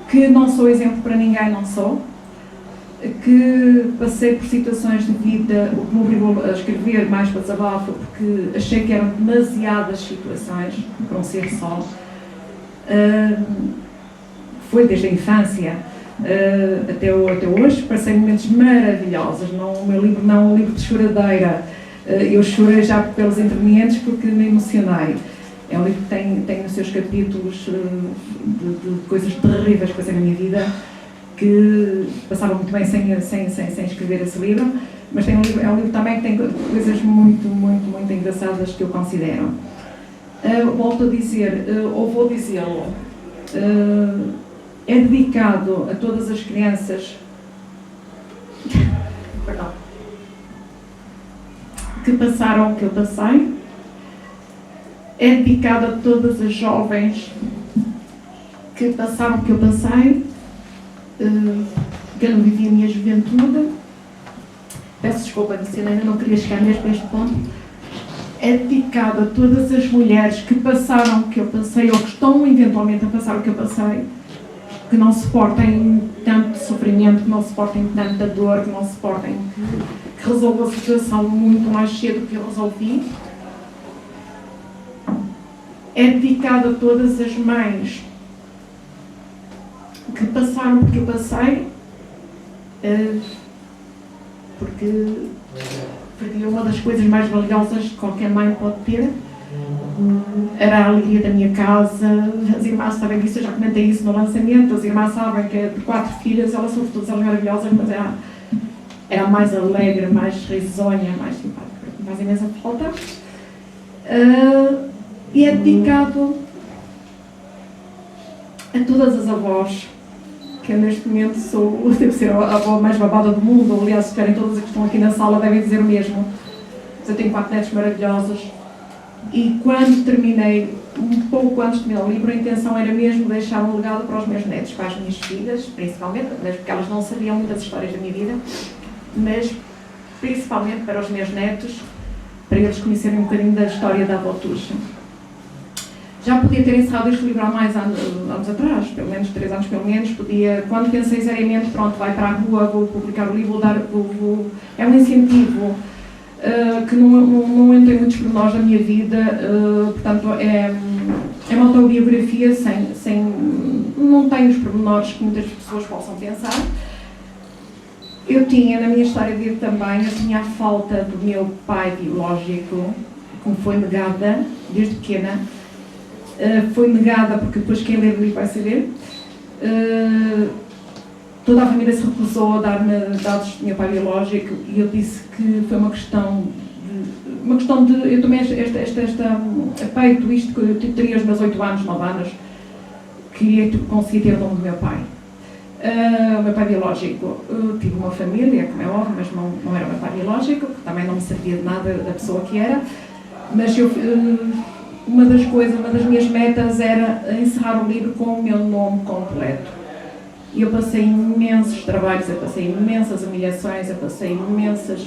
Que não sou exemplo para ninguém, não sou. Que passei por situações de vida, o que me obrigou a escrever mais para desabafo, porque achei que eram demasiadas situações para um ser só. Foi desde a infância até hoje, passei momentos maravilhosos. O meu livro não é um livro de choradeira. Eu chorei já pelos intervenientes porque me emocionei. É um livro que tem nos seus capítulos de coisas terríveis que passei na minha vida, que passava muito bem sem escrever esse livro, mas é um livro também que tem coisas muito engraçadas que eu considero. Volto a dizer, ou vou dizê-lo, é dedicado a todas as crianças que passaram o que eu passei, é dedicado a todas as jovens que passaram o que eu passei, que eu não vivi a minha juventude. Peço desculpa, Luciana, ainda não queria chegar mesmo a este ponto. É dedicado a todas as mulheres que passaram o que eu passei ou que estão eventualmente a passar o que eu passei, que não suportem tanto sofrimento, que não suportem tanta dor, que não suportem, que resolvam a situação muito mais cedo do que eu resolvi. É dedicado a todas as mães que passaram o que eu passei, porque uma das coisas mais valiosas que qualquer mãe pode ter era a alegria da minha casa. As irmãs sabem disso, eu já comentei isso no lançamento. As irmãs sabem que de 4 filhas, elas são todas maravilhosas, mas era a mais alegre, mais risonha, mais simpática, que faz imensa falta. E é dedicado a todas as avós, que eu neste momento devo ser a avó mais babada do mundo. Aliás, se esperem, todas as que estão aqui na sala devem dizer o mesmo. Mas eu tenho 4 netos maravilhosos. E quando terminei, um pouco antes de terminar o livro, a intenção era mesmo deixar um legado para os meus netos, para as minhas filhas, principalmente, porque elas não sabiam muitas histórias da minha vida, mas principalmente para os meus netos, para eles conhecerem um bocadinho da história da avó Tuxa. Já podia ter encerrado este livro há mais anos atrás, pelo menos 3 anos pelo menos, quando pensei seriamente, pronto, vai para a rua, vou publicar o livro, é um incentivo que não entra em muitos pormenores da minha vida, portanto é uma autobiografia não tem os pormenores que muitas pessoas possam pensar. Eu tinha na minha história de vida também, eu tinha a falta do meu pai biológico, que me foi negada desde pequena. Foi negada porque depois quem ler o livro vai saber. Toda a família se recusou a dar-me dados do meu pai biológico e eu disse que foi uma questão de eu tomei peito isto que eu teria os meus 8 anos, 9 anos, queria conseguir ter o nome do meu pai. O meu pai biológico, eu tive uma família, como é óbvio, mas não era o meu pai biológico, porque também não me servia de nada da pessoa que era, mas uma das minhas metas era encerrar o livro com o meu nome completo. E eu passei imensos trabalhos, eu passei imensas humilhações, eu passei imensas...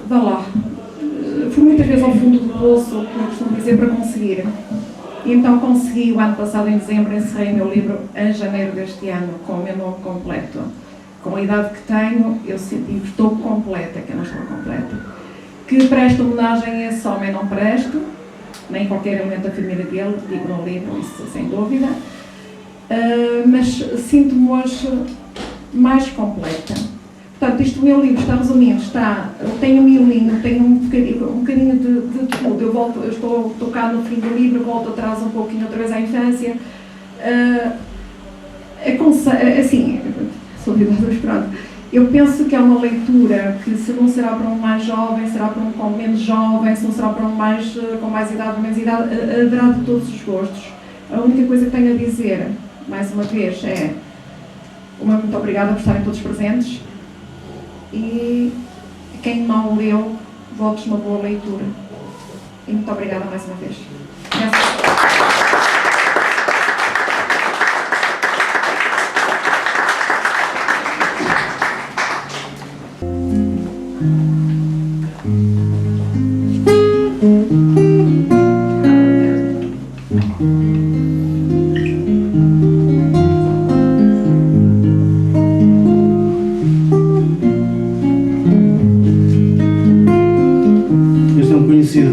Vá lá. Fui muitas vezes ao fundo do poço, como eu costumo dizer, para conseguir. E então consegui, o ano passado, em dezembro, encerrei o meu livro em janeiro deste ano, com o meu nome completo. Com a idade que tenho, eu senti que estou completa, que eu não estou completa. Que presto homenagem a esse homem não presto, nem qualquer elemento da família dele, digo no livro, isso sem dúvida. Mas sinto-me hoje mais completa. Portanto, o meu livro está resumindo, tem um miolinho, tem um bocadinho de tudo. Eu estou cá no fim do livro, volto atrás um pouquinho outra vez à infância. Assim, sou viva, mas pronto. Eu penso que é uma leitura que, se não será para um mais jovem, será para um com menos jovem, se não será para um com mais idade ou menos idade, haverá de todos os gostos. A única coisa que tenho a dizer, mais uma vez, é muito obrigada por estarem todos presentes e quem não leu, votos uma boa leitura. E muito obrigada mais uma vez.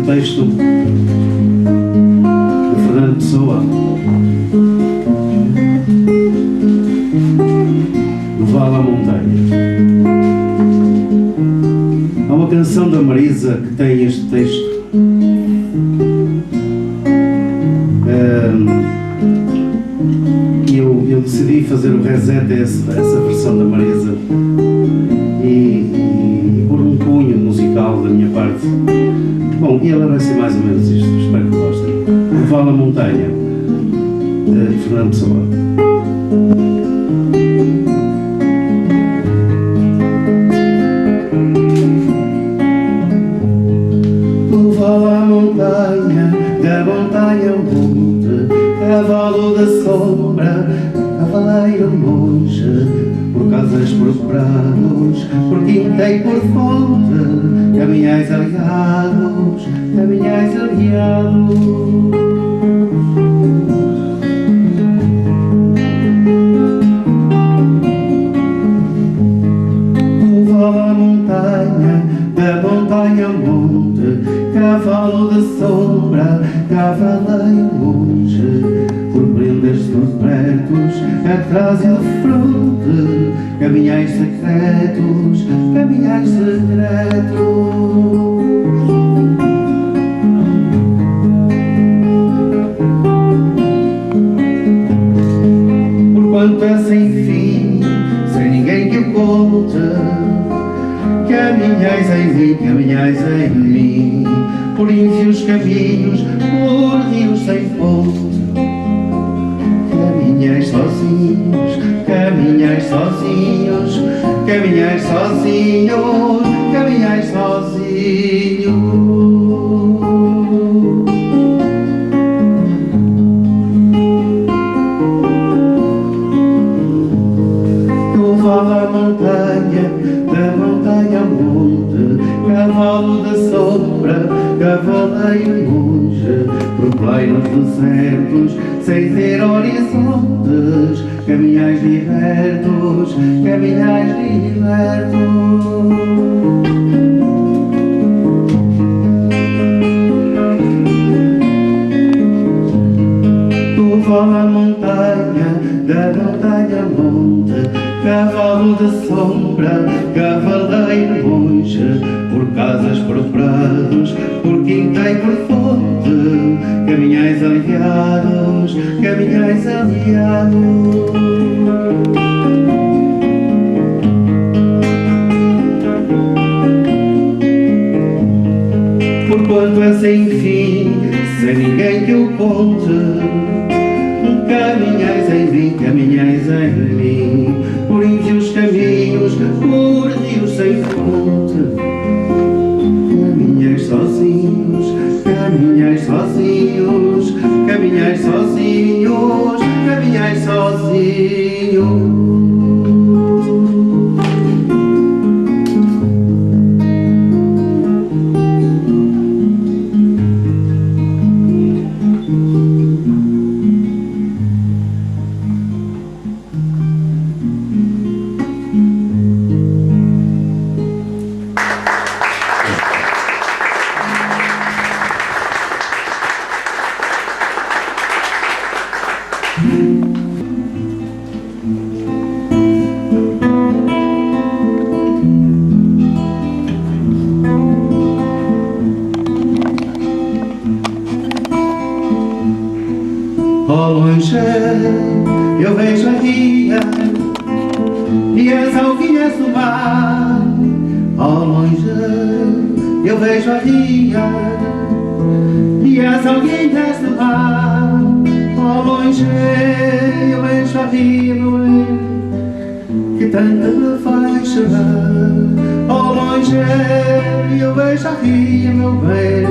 Texto de Fernando Pessoa, do Vale à Montanha. Há uma canção da Marisa que tem este texto eu decidi fazer o reset a essa versão da Marisa e pôr um cunho musical da minha parte. Bom, e ela vai ser mais ou menos isto, espero que gostem. O Vale à Montanha, de Fernando Pessoa. O vale à montanha, da montanha ao monte, cavalo da sombra, cavaleiro monge, por casas, por prados, por quinta e por fonte, caminhais aliados, caminhais aliados. Da montanha ao monte, cavalo de sombra, cavaleiro monge, por prendas cobertos, atrás e de fronte, caminhais secretos, caminhais secretos. Porquanto é sem fim, sem ninguém que o conte, caminhais em mim, caminhais em mim, por ínfios caminhos, por rios sem ponte. Caminhais sozinhos, caminhais sozinhos, caminhais sozinhos, caminhais sozinhos. Eu vou à montanha, da montanha ao monte, cavalo da sombra, cavaleiro monge, por plainos desertos, sem ter horizontes, caminhais libertos, caminhais libertos. Tu vale à montanha, da montanha ao monte, cavalo de sombra, cavaleiro monge, por casas, por prados, por quinta e por fonte, caminhais aliados, caminhais aliados. Porquanto é sem fim, sem ninguém que o conte, caminhais em mim, caminhais em mim, por ínfios caminhos, por rios sem fonte. Caminhais sozinhos, caminhais sozinhos, caminhais sozinhos, caminhais sozinhos. Ao longe eu vejo a ria e as alvinhas do mar. Ao longe eu vejo a ria e as alvinhas do mar. Ao longe eu vejo a ria, meu bem, que tanto me faz chorar. Ao longe eu vejo a ria, meu bem,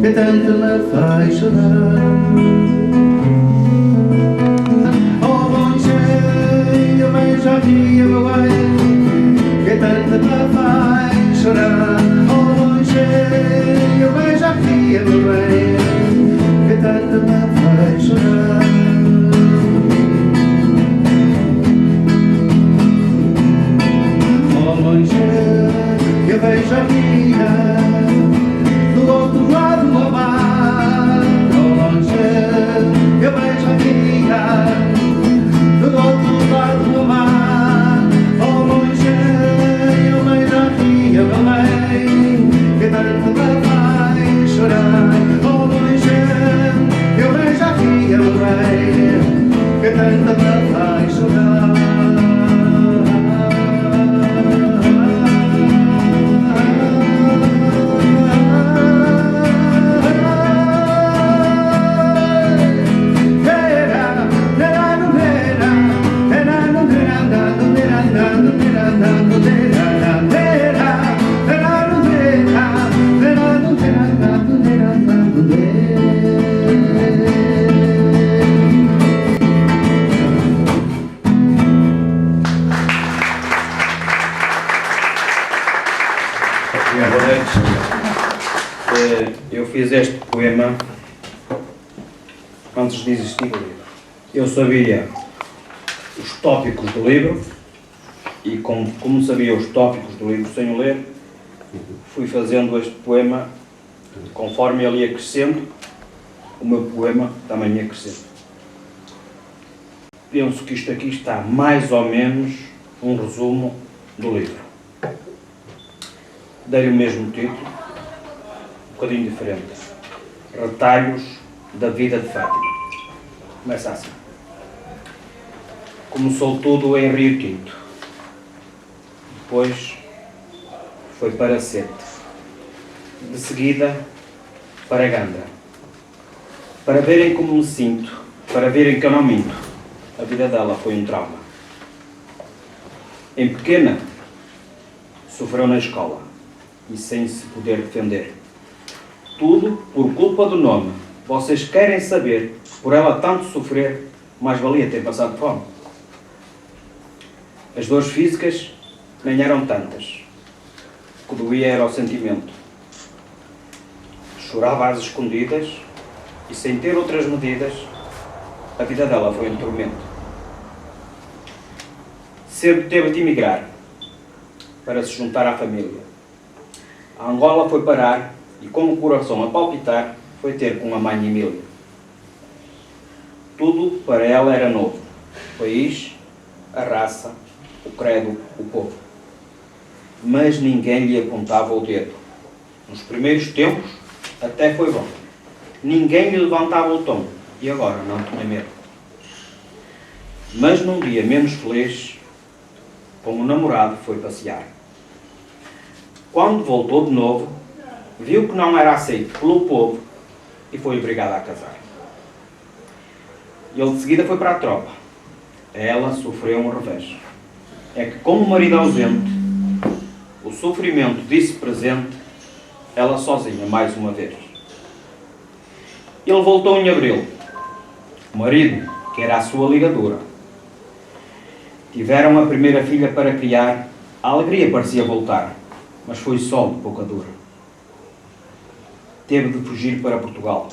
que tanto me faz chorar. Já dia, meu bem, que tanto me faz chorar. Ao longe eu vejo a ria, meu bem, que tanto me faz chorar. Ao longe eu vejo a ria, do outro lado do mar. Ao longe eu vejo a ria, do outro lado do mar. Ao longe eu vejo a ria, meu bem, que tanto me faz chorar. Ao longe eu vejo a ria, meu bem, que tanto me faz fiz este poema antes de existir o livro. Eu sabia os tópicos do livro e como sabia os tópicos do livro sem o ler, fui fazendo este poema conforme ele ia crescendo, o meu poema também ia crescendo. Penso que isto aqui está mais ou menos um resumo do livro. Dei o mesmo título, um bocadinho diferente. Retalhos da vida de Fátima. Começa assim. Começou tudo em Rio Tinto. Depois foi para Sete. De seguida para Gandra. Para verem como me sinto, para verem que eu não minto, a vida dela foi um trauma. Em pequena, sofreu na escola e sem se poder defender. Tudo por culpa do nome. Vocês querem saber, por ela tanto sofrer, mais valia ter passado fome. As dores físicas nem eram tantas. O que doía era o sentimento. Chorava às escondidas e, sem ter outras medidas, a vida dela foi um tormento. Cedo teve de emigrar para se juntar à família. A Angola foi parar e, com o coração a palpitar, foi ter com a mãe Emília. Tudo para ela era novo. O país, a raça, o credo, o povo. Mas ninguém lhe apontava o dedo. Nos primeiros tempos, até foi bom. Ninguém lhe levantava o tom e agora não tinha medo. Mas num dia menos feliz, com o namorado foi passear. Quando voltou de novo, viu que não era aceito pelo povo e foi obrigado a casar. Ele de seguida foi para a tropa. Ela sofreu um revés. É que, como o marido ausente, o sofrimento disse presente, ela sozinha mais uma vez. Ele voltou em abril. O marido, que era a sua ligadura. Tiveram a primeira filha para criar. A alegria parecia voltar, mas foi só de pouca dura. Teve de fugir para Portugal,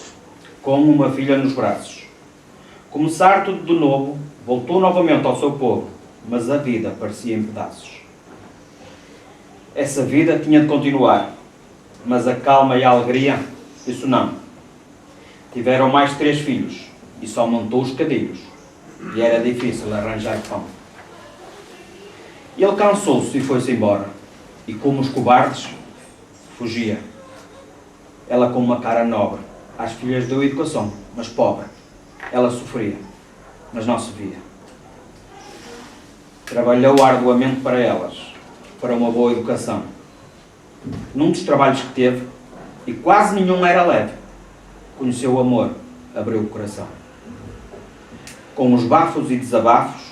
com uma filha nos braços. Começar tudo de novo, voltou novamente ao seu povo, mas a vida parecia em pedaços. Essa vida tinha de continuar, mas a calma e a alegria, isso não. Tiveram mais 3 filhos e só montou os cadilhos, e era difícil arranjar pão. Ele cansou-se e foi-se embora, e como os cobardes, fugia. Ela com uma cara nobre, às filhas deu educação, mas pobre. Ela sofria, mas não se via. Trabalhou arduamente para elas, para uma boa educação. Num dos trabalhos que teve, e quase nenhum era leve, conheceu o amor, abriu o coração. Com os bafos e desabafos,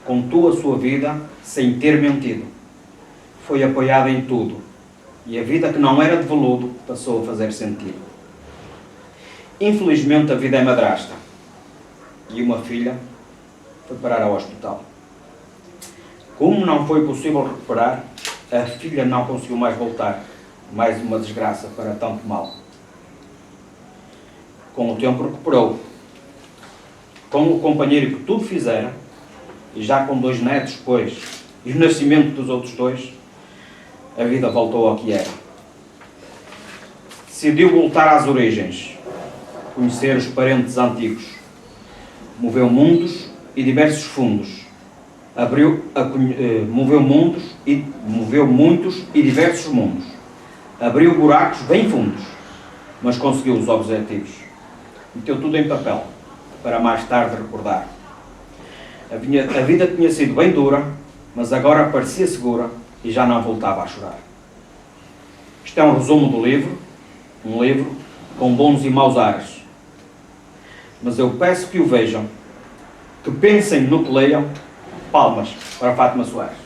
contou a sua vida sem ter mentido. Foi apoiada em tudo, e a vida que não era de veludo passou a fazer sentido. Infelizmente a vida é madrasta, e uma filha foi parar ao hospital. Como não foi possível recuperar, a filha não conseguiu mais voltar. Mais uma desgraça para tanto mal. Com o tempo recuperou. Com o companheiro que tudo fizera, e já com 2 netos depois, e o nascimento dos outros 2, a vida voltou ao que era. Decidiu voltar às origens, conhecer os parentes antigos. Moveu mundos e diversos fundos. Moveu muitos e diversos mundos. Abriu buracos bem fundos, mas conseguiu os objetivos. Meteu tudo em papel, para mais tarde recordar. A vida tinha sido bem dura, mas agora parecia segura e já não voltava a chorar. Isto é um resumo do livro, um livro com bons e maus ares. Mas eu peço que o vejam, que pensem no que leiam. Palmas para Fátima Soares.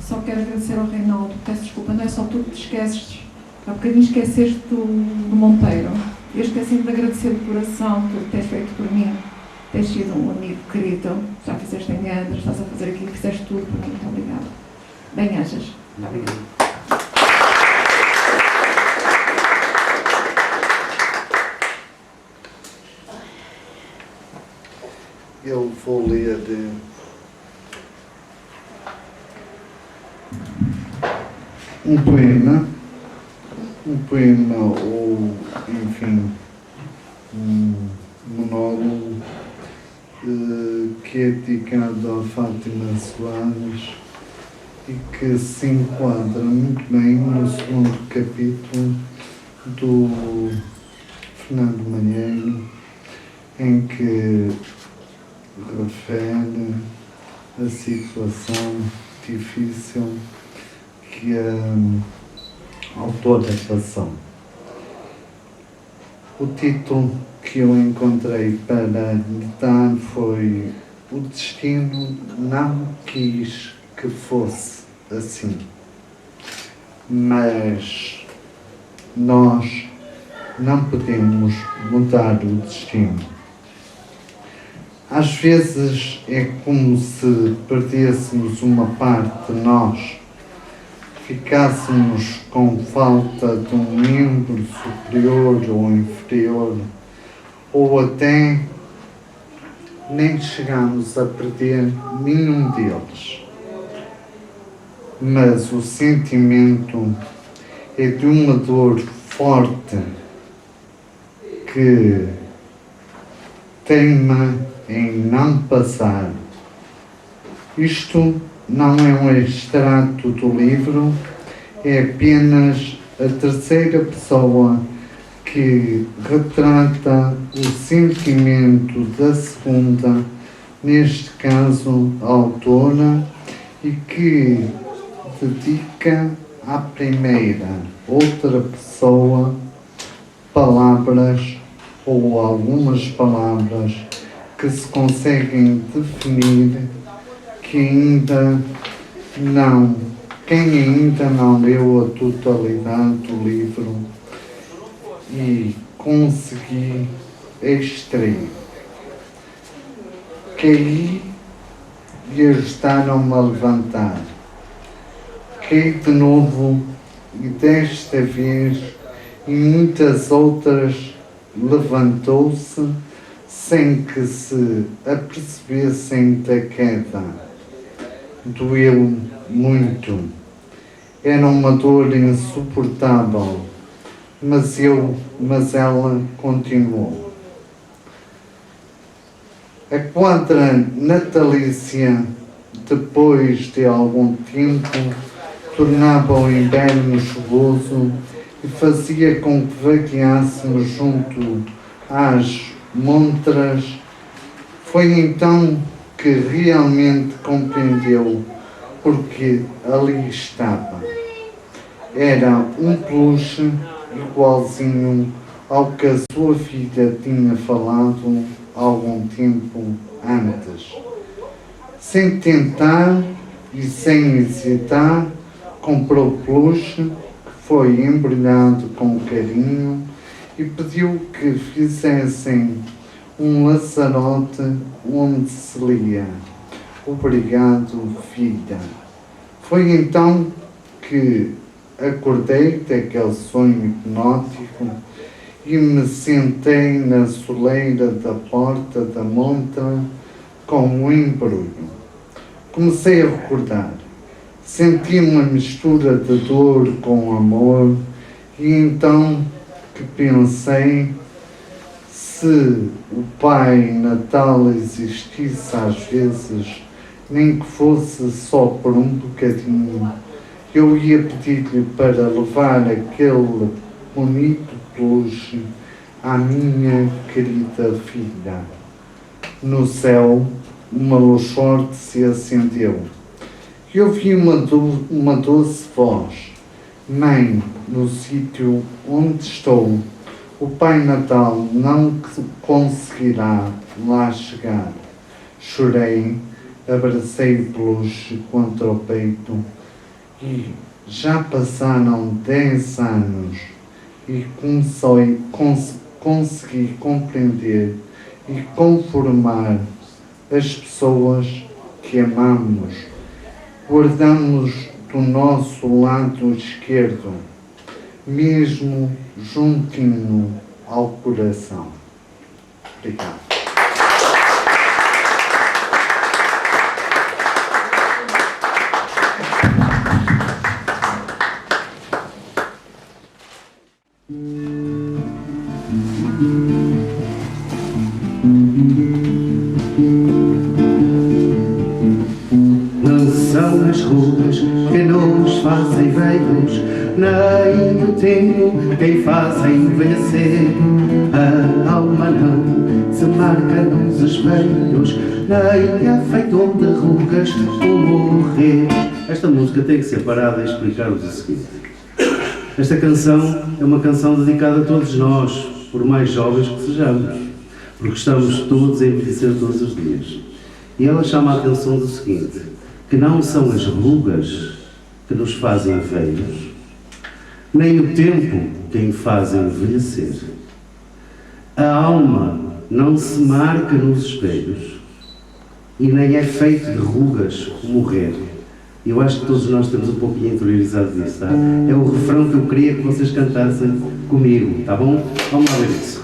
Só quero agradecer ao Reinaldo, peço desculpa, não é só tu que te esqueces, há bocadinho esqueceste do Monteiro. Eu esqueci-me de agradecer de coração por teres feito por mim. Tens sido um amigo querido, já fizeste em Andras, estás a fazer aquilo, fizeste tudo por mim. Muito obrigada. Bem-ajas. Obrigado. Eu vou ler um poema ou, enfim, um monólogo que é dedicado a Fátima Soares e que se enquadra muito bem no segundo capítulo do Fernando Malheiro, em que refere a situação difícil que a autora passou. O título que eu encontrei para lhe dar foi "O destino não quis que fosse assim", mas nós não podemos mudar o destino. Às vezes é como se perdêssemos uma parte de nós, ficássemos com falta de um membro superior ou inferior, ou até nem chegamos a perder nenhum deles. Mas o sentimento é de uma dor forte que teima em não passar. Isto não é um extrato do livro, é apenas a terceira pessoa que retrata o sentimento da segunda, neste caso a autora, e que dedica à primeira, outra pessoa, palavras ou algumas palavras que se conseguem definir quem ainda não leu a totalidade do livro e consegui extrair. Caí e ajudaram-me a levantar. Caí de novo e desta vez e muitas outras levantou-se sem que se apercebessem da queda. Doeu muito. Era uma dor insuportável, mas ela continuou. A quadra natalícia, depois de algum tempo, tornava o inverno chuvoso e fazia com que vagueássemos junto às montras. Foi então que realmente compreendeu porque ali estava. Era um peluche igualzinho ao que a sua filha tinha falado algum tempo antes. Sem tentar e sem hesitar, comprou o peluche, que foi embrulhado com carinho, e pediu que fizessem um laçarote onde se lia: "Obrigado, filha". Foi então que acordei daquele sonho hipnótico e me sentei na soleira da porta da montra com um embrulho. Comecei a recordar. Senti uma mistura de dor com amor e então que pensei, se o Pai Natal existisse às vezes, nem que fosse só por um bocadinho, eu ia pedir-lhe para levar aquele bonito peluche à minha querida filha. No céu, uma luz forte se acendeu e ouvi uma doce voz: "Mãe, no sítio onde estou, o Pai Natal não conseguirá lá chegar". Chorei, abracei o peluche contra o peito e já passaram 10 anos e conseguir compreender e conformar as pessoas que amamos. Guardamos do nosso lado esquerdo, mesmo juntinho ao coração. Obrigado. Não são as rugas que nos fazem velhos, nem o tempo quem faz envelhecer. A alma não se marca nos espelhos, nem é feito de rugas o morrer. Esta música tem que ser parada e explicar-vos o seguinte. Esta canção é uma canção dedicada a todos nós, por mais jovens que sejamos, porque estamos todos a envelhecer todos os dias. E ela chama a atenção do seguinte, que não são as rugas que nos fazem velhos, nem o tempo quem faz envelhecer. A alma não se marca nos espelhos e nem é feito de rugas o morrer. E eu acho que todos nós temos um pouquinho interiorizado disso, tá? É o refrão que eu queria que vocês cantassem comigo, tá bom? Vamos lá ver isso.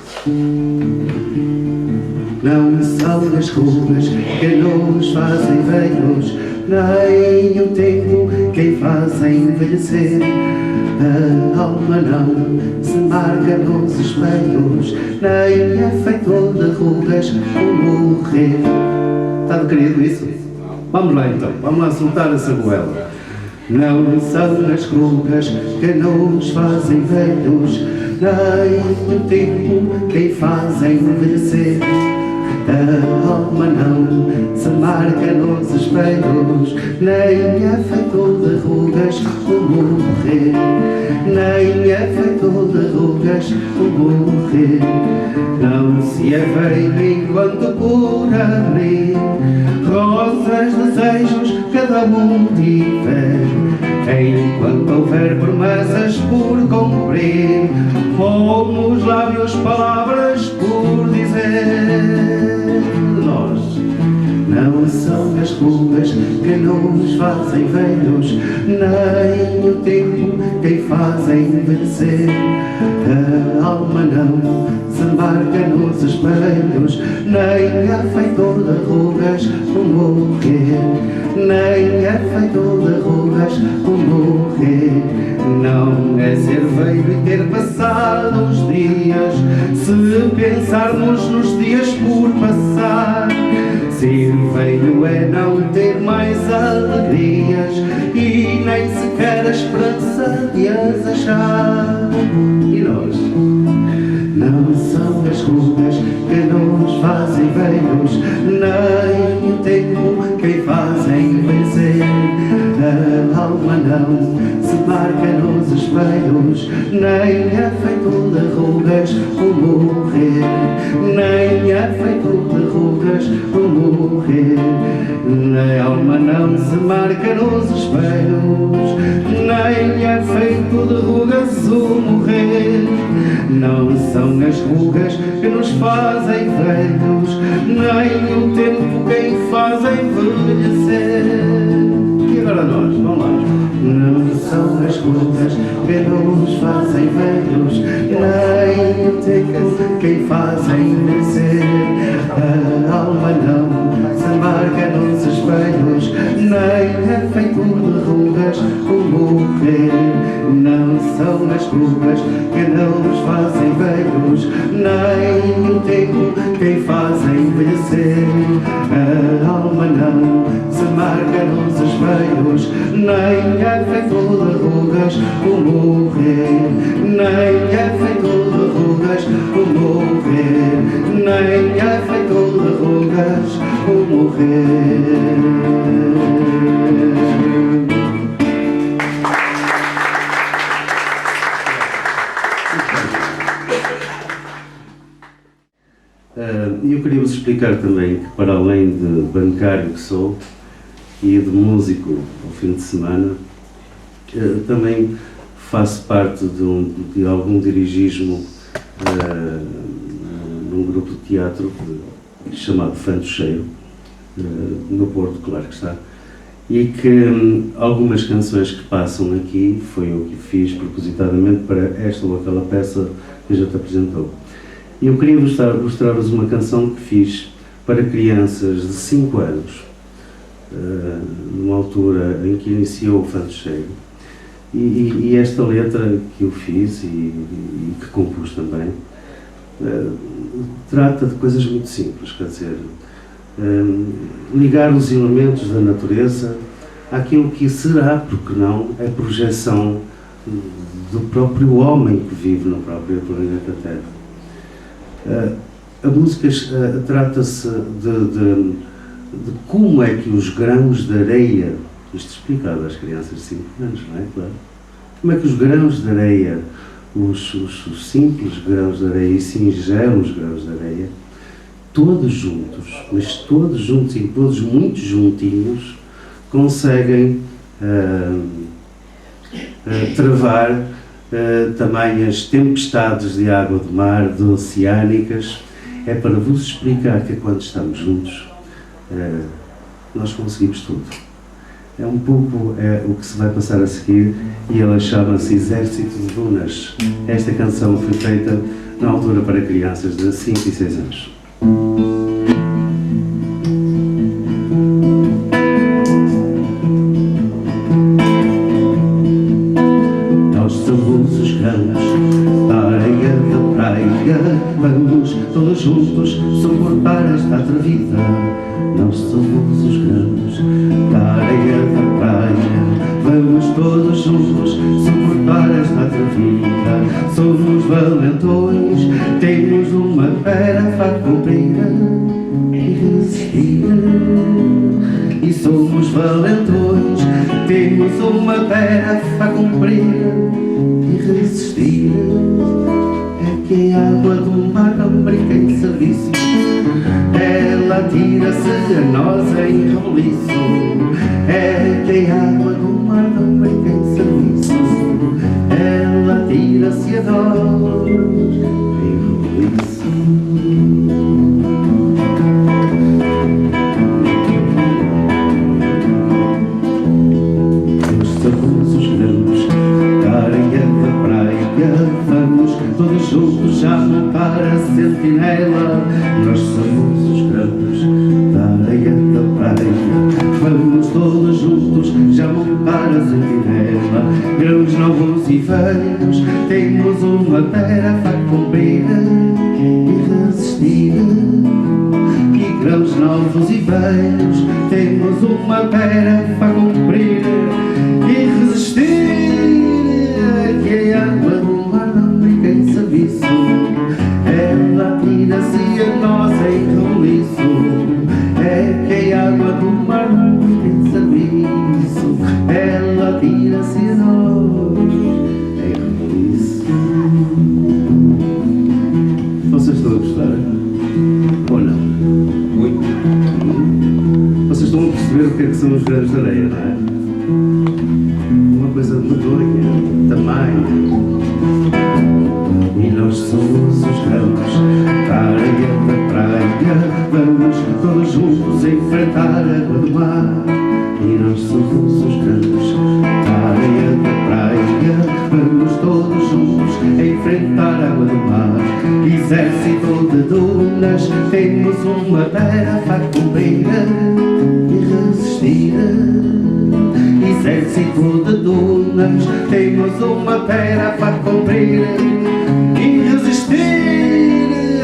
Não são as rugas que nos fazem velhos, nem o tempo quem faz envelhecer. A alma não se marca nos espelhos, nem é feito de rugas o morrer. Está decorido isso? Vamos lá então, vamos lá soltar essa goela. Não são as rugas que nos fazem velhos, nem o tempo quem faz envelhecer. A alma não se marca nos espelhos, nem é feito de rugas o morrer, nem é feito de rugas o morrer. Não se é velho enquanto por abrir rosas, desejos cada um tiver, enquanto houver promessas por cumprir, ou nos lábios palavras por dizer. Nós não são as rugas que nos fazem velhos, nem o tempo quem faz envelhecer. A alma não se marca nos espelhos, nem é feito de rugas o morrer, nem é feito de rugas o morrer. Não é ser velho e ter passado os dias, se pensarmos nos dias por passar. Ser velho é não ter mais alegrias e nem sequer a esperança de as achar. E nós? Não são as rugas que nos fazem velhos, nem o tempo quem faz envelhecer. A alma não se marca nos espelhos, nem é feito de rugas o morrer, nem é feito de rugas o morrer. A alma não se marca nos espelhos, nem é feito de rugas o morrer. Não são as rugas que nos fazem velhos, nem o tempo quem faz envelhecer. E agora nós, vamos lá. Não são as rugas que nos fazem velhos, nem o tempo quem faz envelhecer. A alma não se marca nos espelhos, nem é feito de rugas o morrer. Não são as rugas que nos fazem velhos, nem o tempo quem faz envelhecer. A alma não se marca nos espelhos, nem é feito de rugas o morrer, nem é feito de rugas o morrer, nem é feito de rugas o morrer. Eu queria vos explicar também que, para além de bancário que sou e de músico ao fim de semana, também faço parte de algum dirigismo num grupo de teatro chamado Fã do Cheiro, no Porto, claro que está, e que algumas canções que passam aqui foi o que fiz propositadamente para esta ou aquela peça que já te apresentou. E eu queria mostrar-vos uma canção que fiz para crianças de 5 anos, numa altura em que iniciou o Fã do Cheiro. E esta letra que eu fiz e que compus também, trata de coisas muito simples, quer dizer, ligar os elementos da natureza àquilo que será, porque não, é projeção do próprio homem que vive no próprio planeta Terra. A música trata-se de como é que os grãos de areia, isto explicado às crianças de 5 anos, não é? Claro. Como é que os grãos de areia, os simples grãos de areia e singelos grãos de areia, todos juntos, mas todos juntos e todos muito juntinhos, conseguem travar tamanhas tempestades de água do mar, de oceânicas. É para vos explicar que quando estamos juntos, nós conseguimos tudo. É um pouco o que se vai passar a seguir, e ela chama-se Exército de Dunas. Esta canção foi feita na altura para crianças de 5 e 6 anos. Nós somos os grãos da areia da praia, vamos todos juntos suportar esta atrevida. Nós somos os grãos da areia da praia, vamos todos juntos suportar esta atrevida. Somos valentões, temos uma tarefa a cumprir e resistir. E somos valentões, temos uma tarefa a cumprir e resistir. É que a água do mar não brinca em serviço, ela tira-se a nós em roliço. É que a água do mar não brinca em serviço, ela tira-se a nós em roliço. Nós somos os grãos da areia da praia, vamos todos juntos já montar a sentinela. Nós somos os grãos da areia da praia, vamos todos juntos já montar a sentinela. Grãos novos e velhos, temos uma tarefa a cumprir e resistir. E grãos novos e velhos, temos uma tarefa a cumprir e resistir. Que a água do mar não brinca em serviço, ela tira-se a nós em roliço. É que a água do mar não brinca em serviço, ela tira-se a nós em roliço. Vocês estão a gostar? Ou não? Muito. Vocês estão a perceber o que é que são os grãos de areia, não é? Uma coisa medonha, tamanho. E nós somos os grãos da areia da praia, vamos todos juntos enfrentar a água do mar. E nós somos os grãos da areia da praia, vamos todos juntos enfrentar a água do mar. Exército de dunas, temos uma tarefa a cumprir e resistir. Exército de dunas, temos uma tarefa a cumprir e resistir.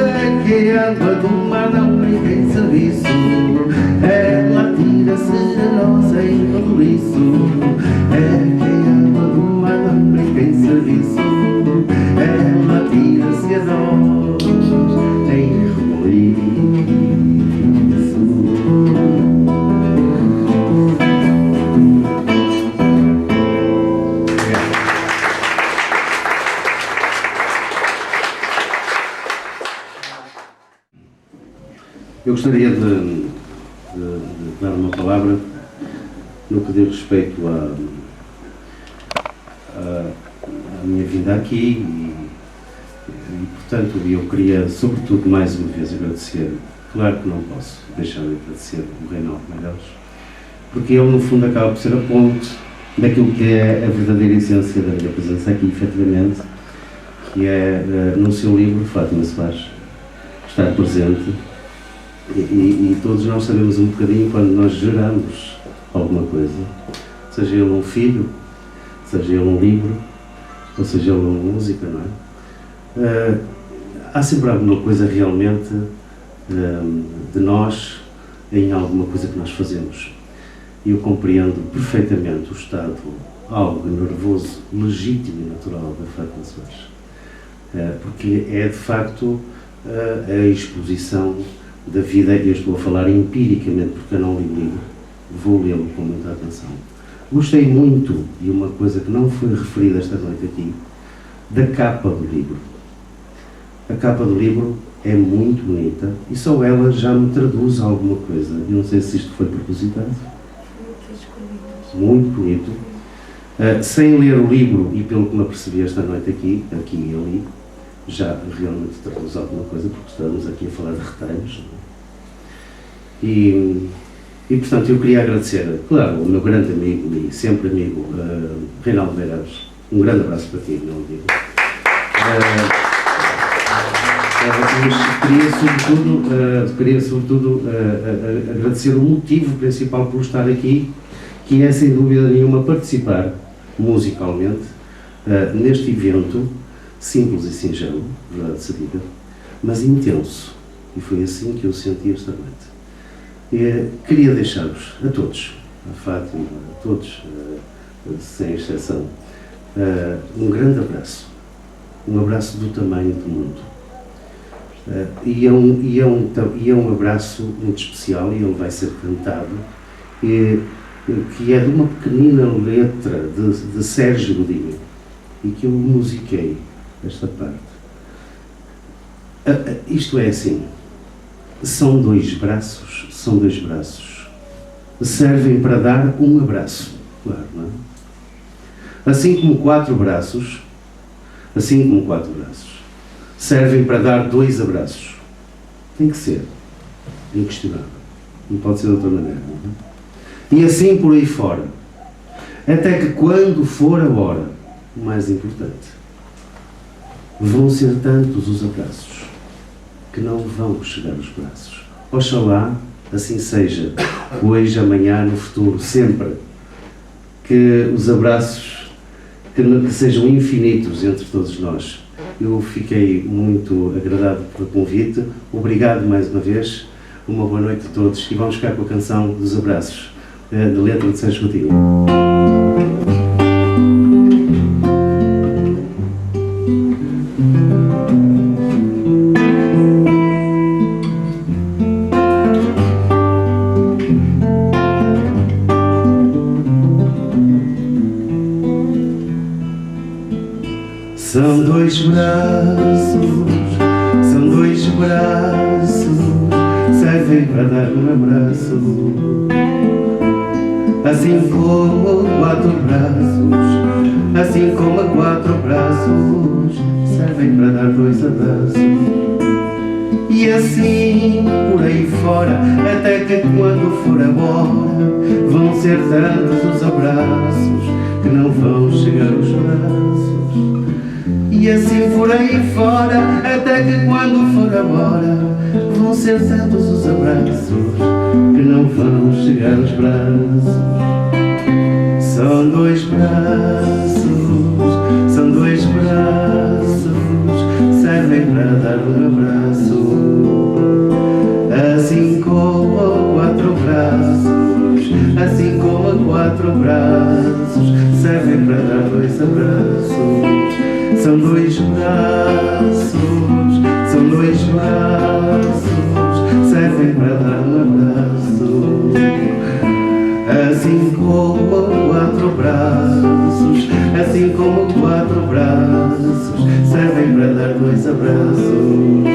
É que a água do mar não brinca em serviço, ela tira-se a nós em roliço. É que a água do mar não brinca em serviço, ela tira-se a nós em roliço. Eu gostaria de dar uma palavra no que diz respeito à minha vinda aqui portanto, eu queria, sobretudo, mais uma vez agradecer. Claro que não posso deixar de agradecer o Reinaldo Meireles, porque ele, no fundo, acaba por ser a ponte daquilo que é a verdadeira essência da minha presença aqui, efetivamente, que é, no seu livro, Fátima Soares, estar presente. E todos nós sabemos um bocadinho quando nós geramos alguma coisa, seja ele um filho, seja ele um livro, ou seja ele uma música, não é? Há sempre alguma coisa realmente de nós em alguma coisa que nós fazemos. E eu compreendo perfeitamente o estado algo nervoso, legítimo e natural da Fátima Soares, porque é de facto a exposição da vida. Eu estou a falar empiricamente porque eu não li o livro, vou lê-lo com muita atenção. Gostei muito, e uma coisa que não foi referida esta noite aqui, da capa do livro. A capa do livro é muito bonita e só ela já me traduz alguma coisa. Eu não sei se isto foi propositado. Muito bonito. Sem ler o livro, e pelo que me apercebi esta noite aqui e ali, já realmente traduz alguma coisa, porque estamos aqui a falar de retalhos. E portanto, eu queria agradecer, claro, o meu grande amigo e sempre amigo, Reinaldo Meireles. Um grande abraço para ti, meu amigo. Mas queria sobretudo agradecer o motivo principal por estar aqui, que é, sem dúvida nenhuma, participar musicalmente neste evento simples e singelo, verdade se diga, mas intenso. E foi assim que eu senti esta noite. Queria deixar-vos, a todos, a Fátima, a todos, sem exceção, um grande abraço. Um abraço do tamanho do mundo. E é um abraço muito especial, e ele vai ser cantado, que é de uma pequenina letra de Sérgio Godinho, e que eu musiquei esta parte. Isto é assim, são dois braços, servem para dar um abraço, claro, não é? Assim como quatro braços, servem para dar dois abraços. Tem que ser, inquestionável, não pode ser de outra maneira, não é? E assim por aí fora, até que quando for a hora, o mais importante, vão ser tantos os abraços que não vão chegar os braços. Oxalá assim seja, hoje, amanhã, no futuro, sempre, que os abraços que sejam infinitos entre todos nós. Eu fiquei muito agradado pelo convite, obrigado mais uma vez, uma boa noite a todos, e vamos ficar com a canção dos abraços, da letra de Sérgio Godinho. São dois braços, servem para dar um abraço. Assim como quatro braços, servem para dar dois abraços. E assim por aí fora, até que quando for a hora, vão ser tantos os abraços que não vão chegar os braços. E assim por aí fora, até que quando for a hora, vão ser tantos os abraços que não vão chegar os braços. São dois braços, servem para dar um abraço. Assim como quatro braços, servem para dar dois abraços. São dois braços, servem para dar um abraço. Assim como quatro braços, servem para dar dois abraços.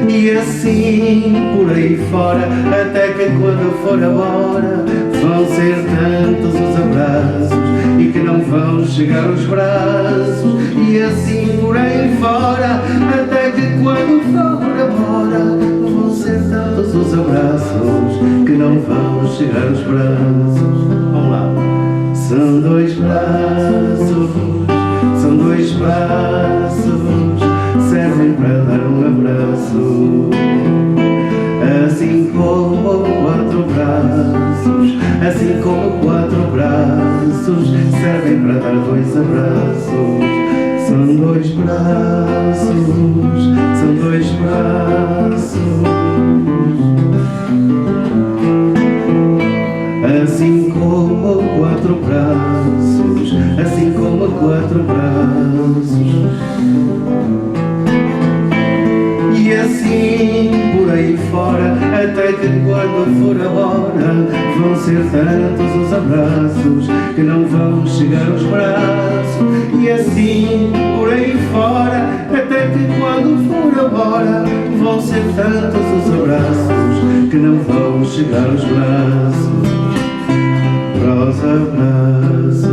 E assim por aí fora, até que quando for a hora, vão ser tantos os abraços e que não vão chegar os braços, e assim por aí fora, até que quando for embora vão ser tantos os abraços que não vão chegar os braços. Vamos lá. São dois braços, são dois braços, servem para dar um abraço. Assim como quatro braços, assim como quatro braços, servem para dar dois abraços. São dois braços, são dois braços. Assim como quatro braços, assim como quatro braços. E assim por aí fora, até que quando for a hora vão ser tantos os abraços que não vão chegar aos braços. E assim por aí fora, até que quando for a hora vão ser tantos os abraços que não vão chegar aos braços. Para os abraços.